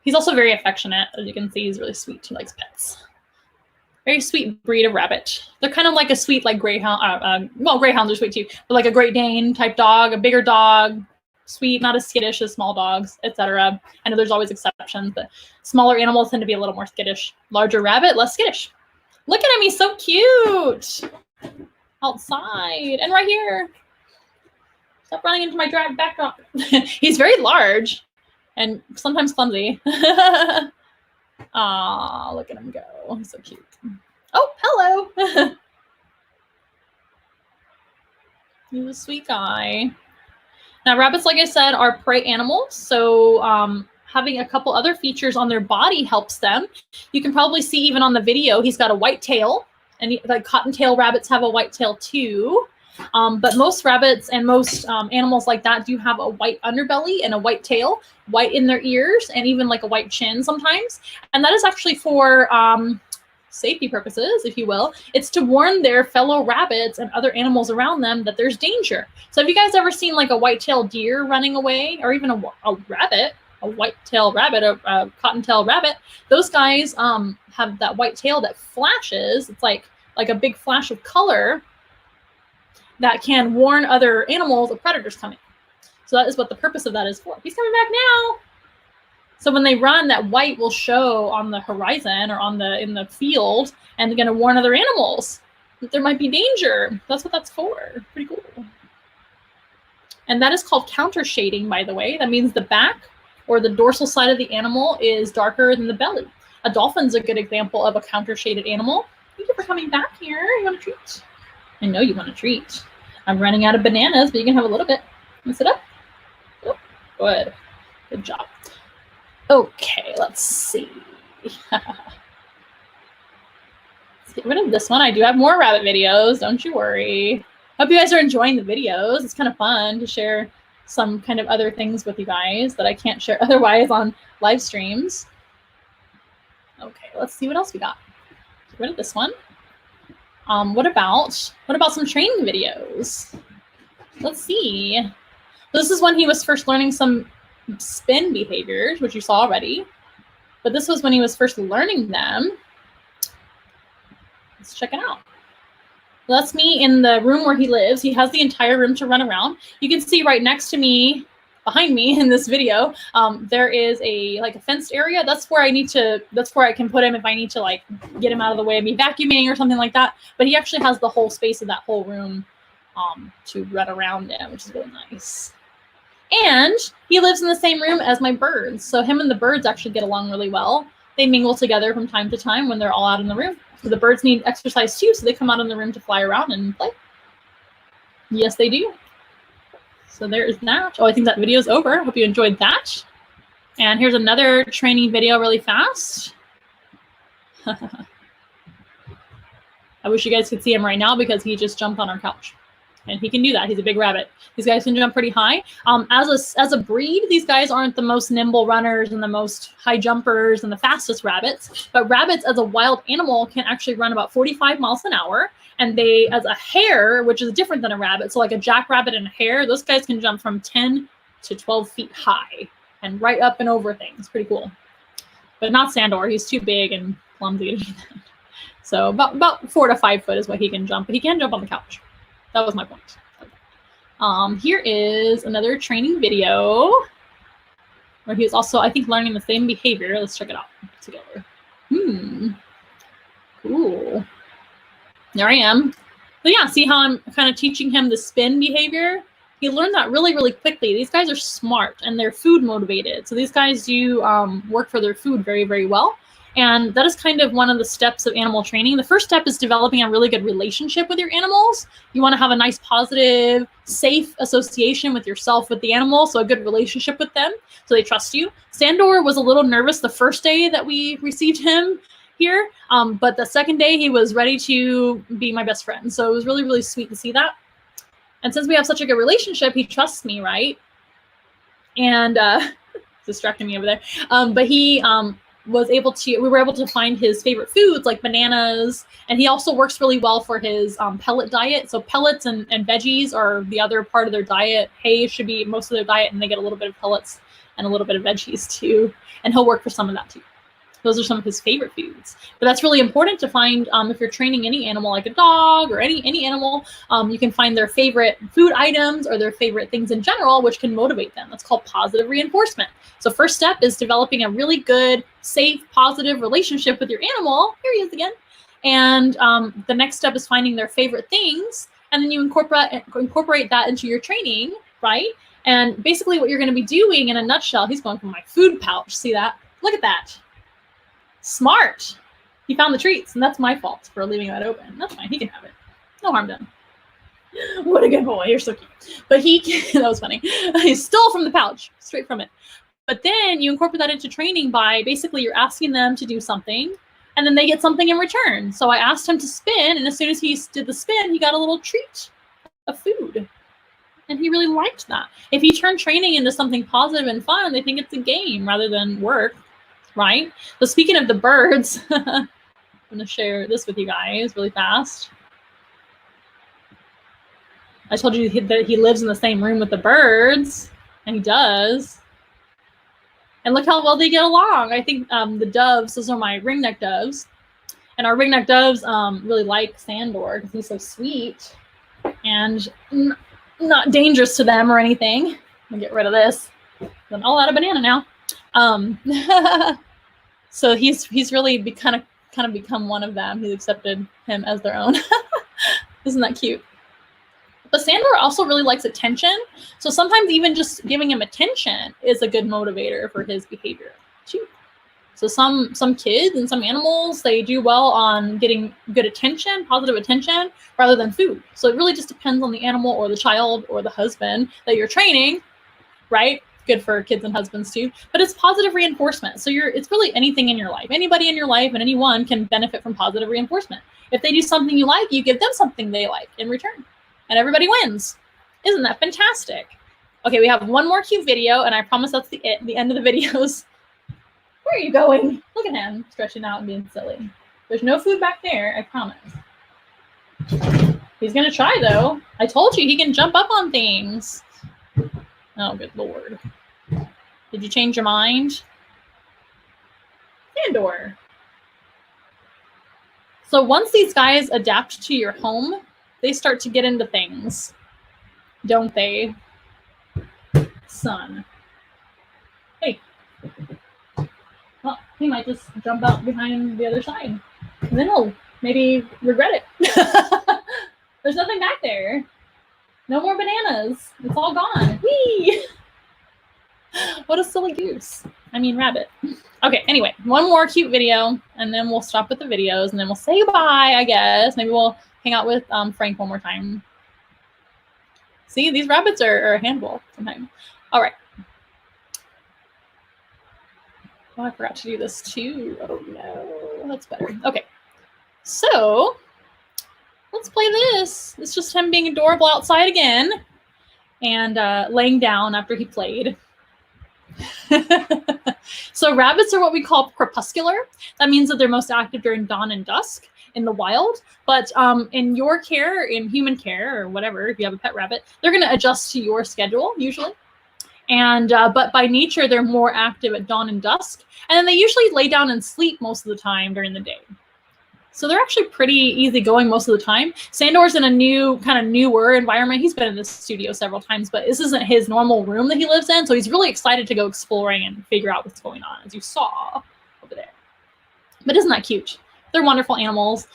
He's also very affectionate. As you can see, he's really sweet. He likes pets. Very sweet breed of rabbit. They're kind of like a sweet, like greyhound. Well, greyhounds are sweet too, but like a Great Dane type dog, a bigger dog, sweet, not as skittish as small dogs, etc. I know there's always exceptions, but smaller animals tend to be a little more skittish. Larger rabbit, less skittish. Look at him, he's so cute. Outside and right here. Stop running into my drag backdrop. He's very large and sometimes clumsy. Aw, look at him go. He's so cute. Oh, hello. He's a sweet guy. Now, rabbits, like I said, are prey animals. So having a couple other features on their body helps them. You can probably see even on the video, he's got a white tail. And like cottontail rabbits have a white tail too. But most rabbits and most animals like that do have a white underbelly and a white tail, white in their ears, and even like a white chin sometimes. And that is actually for safety purposes, if you will. It's to warn their fellow rabbits and other animals around them that there's danger. So have you guys ever seen like a white-tailed deer running away, or even a rabbit, a white-tailed rabbit, a cotton-tailed rabbit? Those guys have that white tail that flashes. It's like a big flash of color that can warn other animals of predators coming. So that is what the purpose of that is for. He's coming back now. So when they run, that white will show on the horizon or in the field, and they're going to warn other animals that there might be danger. That's what that's for. Pretty cool. And that is called counter shading, by the way. That means the back or the dorsal side of the animal is darker than the belly. A dolphin's a good example of a counter shaded animal. Thank you for coming back here. You want a treat? I know you want a treat. I'm running out of bananas, but you can have a little bit. Can you sit up? Oh, good. Good job. Okay, let's see. Let's get rid of this one. I do have more rabbit videos. Don't you worry. Hope you guys are enjoying the videos. It's kind of fun to share some kind of other things with you guys that I can't share otherwise on live streams. Okay, let's see what else we got. Get rid of this one. What about some training videos? Let's see. This is when he was first learning some spin behaviors, which you saw already. But this was when he was first learning them. Let's check it out. That's me in the room where he lives. He has the entire room to run around. You can see right next to me, behind me in this video, there is a fenced area. That's where I can put him if I need to like get him out of the way of me vacuuming or something like that. But he actually has the whole space of that whole room to run around in, which is really nice. And he lives in the same room as my birds. So him and the birds actually get along really well. They mingle together from time to time when they're all out in the room. So the birds need exercise too, so they come out in the room to fly around and play. Yes, they do. So there is that. Oh, I think that video is over. Hope you enjoyed that. And here's another training video really fast. I wish you guys could see him right now because he just jumped on our couch. And he can do that. He's a big rabbit. These guys can jump pretty high. As a breed, these guys aren't the most nimble runners and the most high jumpers and the fastest rabbits. But rabbits as a wild animal can actually run about 45 miles an hour. And they, as a hare, which is different than a rabbit, so like a jackrabbit and a hare, those guys can jump from 10 to 12 feet high and right up and over things. Pretty cool. But not Sandor. He's too big and clumsy to do that. So about 4 to 5 foot is what he can jump. But he can jump on the couch. That was my point. Here is another training video where he was also, I think, learning the same behavior. Let's check it out together. Cool. There I am. But yeah, see how I'm kind of teaching him the spin behavior? He learned that really, really quickly. These guys are smart and they're food motivated. So these guys do work for their food very, very well. And that is kind of one of the steps of animal training. The first step is developing a really good relationship with your animals. You want to have a nice, positive, safe association with yourself, with the animal, so a good relationship with them, so they trust you. Sandor was a little nervous the first day that we received him. here. But the second day he was ready to be my best friend. So it was really, really sweet to see that. And since we have such a good relationship, he trusts me, right? And distracting me over there. But he we were able to find his favorite foods like bananas. And he also works really well for his pellet diet. So pellets and veggies are the other part of their diet. Hay should be most of their diet, and they get a little bit of pellets and a little bit of veggies too. And he'll work for some of that too. Those are some of his favorite foods. But that's really important to find if you're training any animal, like a dog or any animal, you can find their favorite food items or their favorite things in general, which can motivate them. That's called positive reinforcement. So first step is developing a really good, safe, positive relationship with your animal. Here he is again. And the next step is finding their favorite things. And then you incorporate that into your training, right? And basically what you're going to be doing in a nutshell, he's going from my food pouch. See that? Look at that. Smart. He found the treats, and that's my fault for leaving that open. That's fine. He can have it. No harm done. What a good boy. You're so cute. But that was funny. He stole from the pouch, straight from it. But then you incorporate that into training by basically you're asking them to do something, and then they get something in return. So I asked him to spin, and as soon as he did the spin, he got a little treat of food. And he really liked that. If you turn training into something positive and fun, they think it's a game rather than work. Right? So speaking of the birds, I'm going to share this with you guys really fast. I told you that he lives in the same room with the birds, and he does. And look how well they get along. I think the doves, those are my ringneck doves. And our ringneck doves really like Sandor because he's so sweet and not dangerous to them or anything. I'll get rid of this. I'm all out of banana now. So he's really kind of become one of them. He's accepted him as their own. Isn't that cute? But Sandor also really likes attention. So sometimes even just giving him attention is a good motivator for his behavior too. So some kids and some animals, they do well on getting good attention, positive attention, rather than food. So it really just depends on the animal or the child or the husband that you're training, right? Good for kids and husbands too, but it's positive reinforcement. So it's really anything in your life. Anybody in your life and anyone can benefit from positive reinforcement. If they do something you like, you give them something they like in return, and everybody wins. Isn't that fantastic? Okay, we have one more cute video, and I promise that's the end of the videos. Where are you going? Look at him stretching out and being silly. There's no food back there, I promise. He's gonna try though. I told you he can jump up on things. Oh, good Lord. Did you change your mind? Sandor. So once these guys adapt to your home, they start to get into things, don't they? Son. Hey. Well, he might just jump out behind the other side. And then he'll maybe regret it. There's nothing back there. No more bananas. It's all gone. Whee! What a silly goose. I mean, rabbit. Okay, anyway, one more cute video, and then we'll stop with the videos, and then we'll say goodbye, I guess. Maybe we'll hang out with Frank one more time. See, these rabbits are a handful sometimes. All right. Oh, I forgot to do this too. Oh, no. That's better. Okay. So let's play this. It's just him being adorable outside again and laying down after he played. So rabbits are what we call crepuscular. That means that they're most active during dawn and dusk in the wild. But in your care, in human care or whatever, if you have a pet rabbit, they're going to adjust to your schedule usually. And but by nature, they're more active at dawn and dusk. And then they usually lay down and sleep most of the time during the day. So they're actually pretty easygoing most of the time. Sandor's in a newer environment. He's been in this studio several times, but this isn't his normal room that he lives in. So he's really excited to go exploring and figure out what's going on, as you saw over there. But isn't that cute? They're wonderful animals.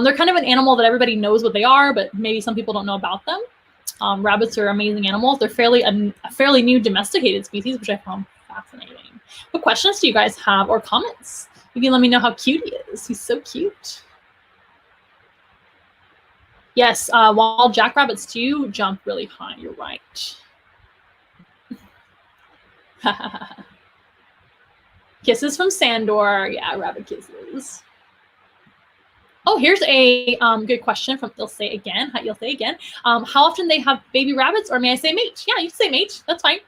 They're kind of an animal that everybody knows what they are, but maybe some people don't know about them. Rabbits are amazing animals. They're a fairly new domesticated species, which I found fascinating. What questions do you guys have or comments? You can let me know how cute he is. He's so cute. Yes, wild jackrabbits do jump really high. You're right. Kisses from Sandor. Yeah, rabbit kisses. Oh, here's a good question from You'll Say Again. How often they have baby rabbits, or may I say mate? Yeah, you can say mate. That's fine.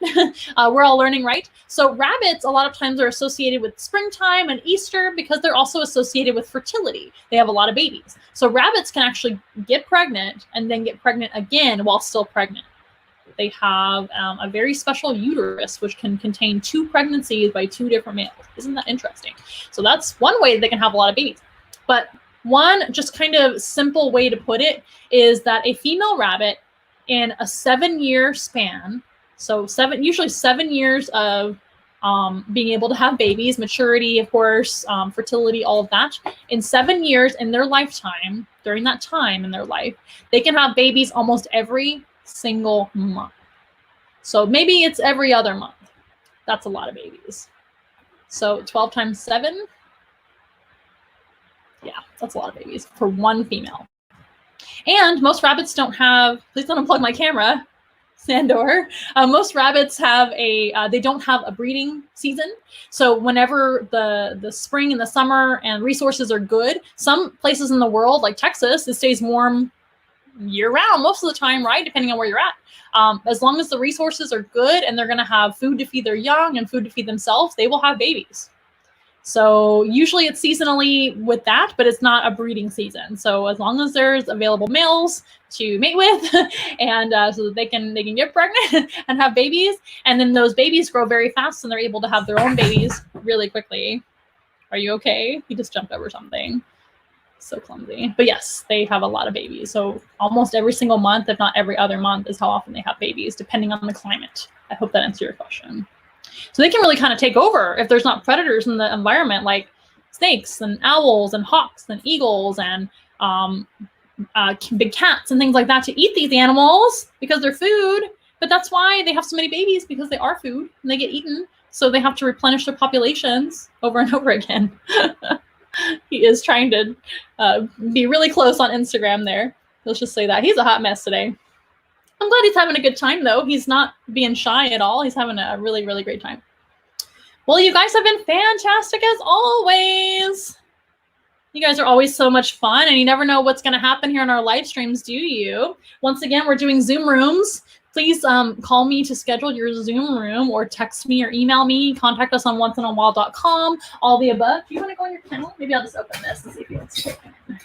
We're all learning, right? So rabbits a lot of times are associated with springtime and Easter because they're also associated with fertility. They have a lot of babies. So rabbits can actually get pregnant and then get pregnant again while still pregnant. They have a very special uterus, which can contain 2 pregnancies by 2 different males. Isn't that interesting? So that's one way they can have a lot of babies. But one just kind of simple way to put it is that a female rabbit in a 7-year span, so usually 7 years of being able to have babies, maturity, of course, fertility, all of that, in 7 years in their lifetime, during that time in their life, they can have babies almost every single month. So maybe it's every other month. That's a lot of babies. So 12 times 7. Yeah, that's a lot of babies for one female. And most rabbits don't have, please don't unplug my camera, Sandor. Most rabbits have they don't have a breeding season. So whenever the spring and the summer and resources are good, some places in the world, like Texas, it stays warm year round most of the time, right? Depending on where you're at. As long as the resources are good and they're going to have food to feed their young and food to feed themselves, they will have babies. So usually it's seasonally with that, but it's not a breeding season. So as long as there's available males to mate with, and so that they can get pregnant and have babies, and then those babies grow very fast and they're able to have their own babies really quickly. Are you okay? He just jumped over something. So clumsy. But yes, they have a lot of babies. So almost every single month, if not every other month, is how often they have babies, depending on the climate. I hope that answers your question. So they can really kind of take over if there's not predators in the environment, like snakes and owls and hawks and eagles and big cats and things like that, to eat these animals because they're food. But that's why they have so many babies, because they are food and they get eaten. So they have to replenish their populations over and over again. He is trying to be really close on Instagram there. Let's just say that. He's a hot mess today. I'm glad he's having a good time, though. He's not being shy at all. He's having a really, really great time. Well, you guys have been fantastic as always. You guys are always so much fun, and you never know what's going to happen here on our live streams, do you? Once again, we're doing Zoom rooms. Please call me to schedule your Zoom room, or text me or email me. Contact us on onceinawild.com. All the above. Do you want to go in your kennel? Maybe I'll just open this and see if he wants to go in.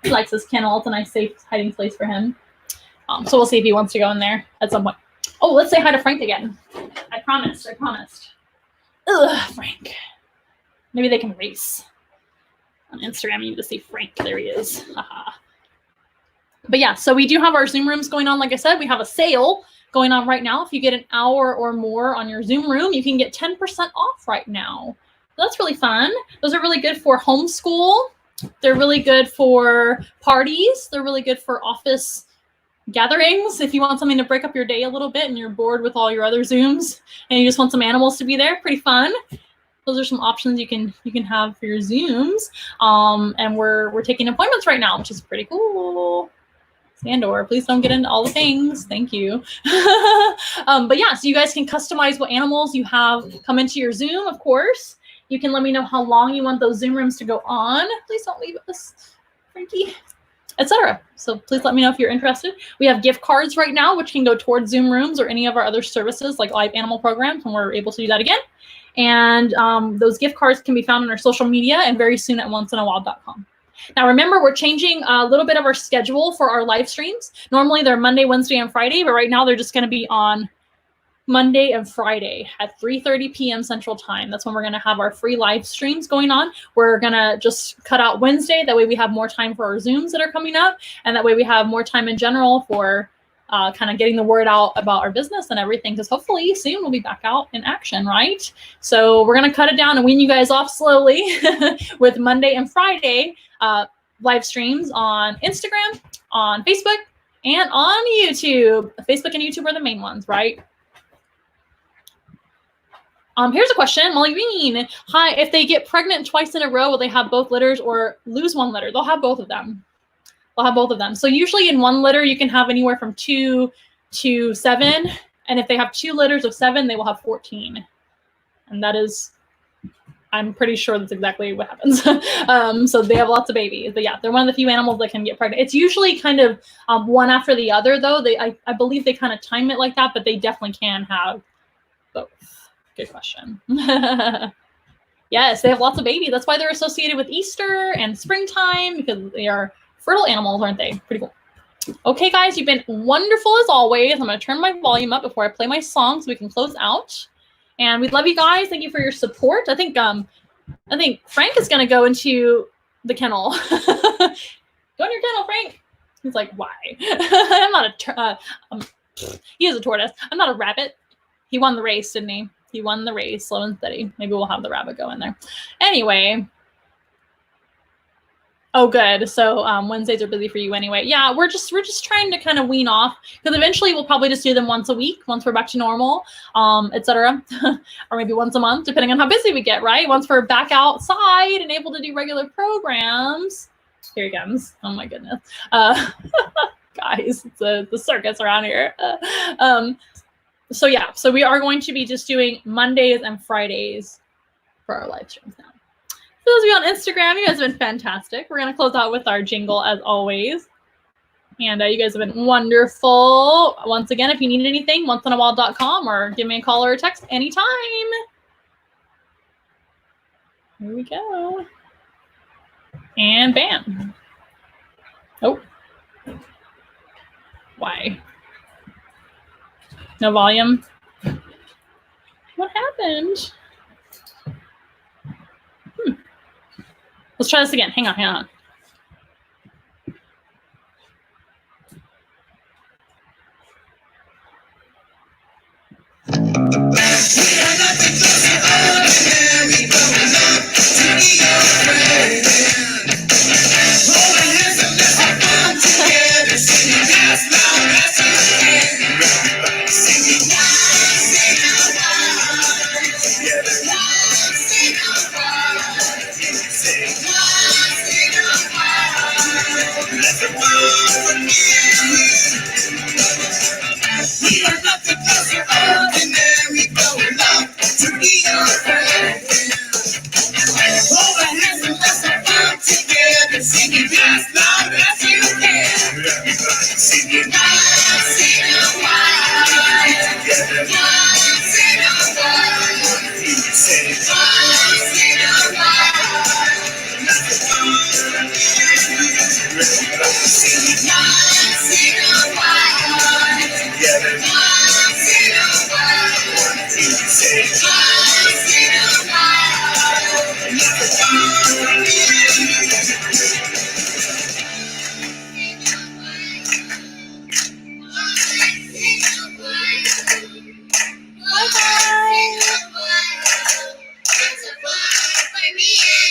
He likes his kennel. It's a nice, safe hiding place for him. So we'll see if he wants to go in there at some point. Oh, let's say hi to Frank again. I promised. Ugh, Frank. Maybe they can race. On Instagram, you need to see Frank. There he is. Haha. But yeah, so we do have our Zoom rooms going on. Like I said, we have a sale going on right now. If you get an hour or more on your Zoom room, you can get 10% off right now. So that's really fun. Those are really good for homeschool. They're really good for parties. They're really good for office gatherings. If you want something to break up your day a little bit and you're bored with all your other Zooms and you just want some animals to be there, pretty fun. Those are some options you can have for your Zooms. And we're taking appointments right now, which is pretty cool. Sandor, please don't get into all the things. Thank you. But yeah, so you guys can customize what animals you have come into your Zoom, of course. You can let me know how long you want those Zoom rooms to go on. Please don't leave us, Frankie, etc. So please let me know if you're interested. We have gift cards right now, which can go towards Zoom rooms or any of our other services like live animal programs when we're able to do that again. And those gift cards can be found on our social media and very soon at onceinawild.com. Now, remember, we're changing a little bit of our schedule for our live streams. Normally, they're Monday, Wednesday, and Friday, but right now they're just going to be on Monday and Friday at 3:30 p.m. Central Time. That's when we're going to have our free live streams going on. We're going to just cut out Wednesday. That way we have more time for our Zooms that are coming up. And that way we have more time in general for kind of getting the word out about our business and everything, because hopefully soon we'll be back out in action, right? So we're going to cut it down and wean you guys off slowly with Monday and Friday live streams on Instagram, on Facebook, and on YouTube. Facebook and YouTube are the main ones, right? Here's a question, Molly Green. Hi, if they get pregnant twice in a row, will they have both litters or lose one litter? They'll have both of them. They'll have both of them. So usually in one litter, you can have anywhere from 2 to 7. And if they have 2 litters of 7, they will have 14. And that is I'm pretty sure that's exactly what happens. So they have lots of babies. But yeah, they're one of the few animals that can get pregnant. It's usually kind of one after the other, though. I believe they kind of time it like that, but they definitely can have both. Good question. Yes, they have lots of babies. That's why they're associated with Easter and springtime, because they are fertile animals, aren't they? Pretty cool. Okay, guys, you've been wonderful as always. I'm going to turn my volume up before I play my song so we can close out. And we love you guys. Thank you for your support. I think Frank is going to go into the kennel. Go in your kennel, Frank. He's like, why? I'm not he is a tortoise. I'm not a rabbit. He won the race, didn't he? He won the race, slow and steady. Maybe we'll have the rabbit go in there. Anyway. Oh, good. So Wednesdays are busy for you anyway. Yeah, we're just trying to kind of wean off, because eventually we'll probably just do them once a week, once we're back to normal, etc. Or maybe once a month, depending on how busy we get, right? Once we're back outside and able to do regular programs. Here he comes. Oh my goodness. Guys, it's the circus around here. So yeah, so we are going to be just doing Mondays and Fridays for our live streams now. For those of you on Instagram, you guys have been fantastic. We're going to close out with our jingle as always. And you guys have been wonderful. Once again, if you need anything, onceinawild.com, or give me a call or a text anytime. Here we go. And bam. Oh. Why? No volume? What happened? Let's try this again. Hang on. We are not the closer ordinary, going up to be your friend. Hold our hands and let's have fun together, singing as loud as you can. Singing once in a while, once in a while. Say once in a while. Singing once in a while, once in a while. Say once in a while.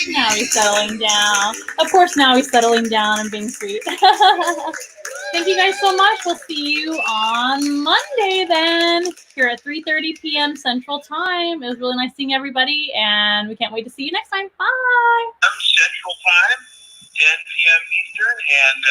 Now he's settling down. Of course, now he's settling down and being sweet. Thank you guys so much. We'll see you on Monday then, here at 3:30 p.m. Central Time. It was really nice seeing everybody, and we can't wait to see you next time. Bye. Central Time, 10 p.m. Eastern, and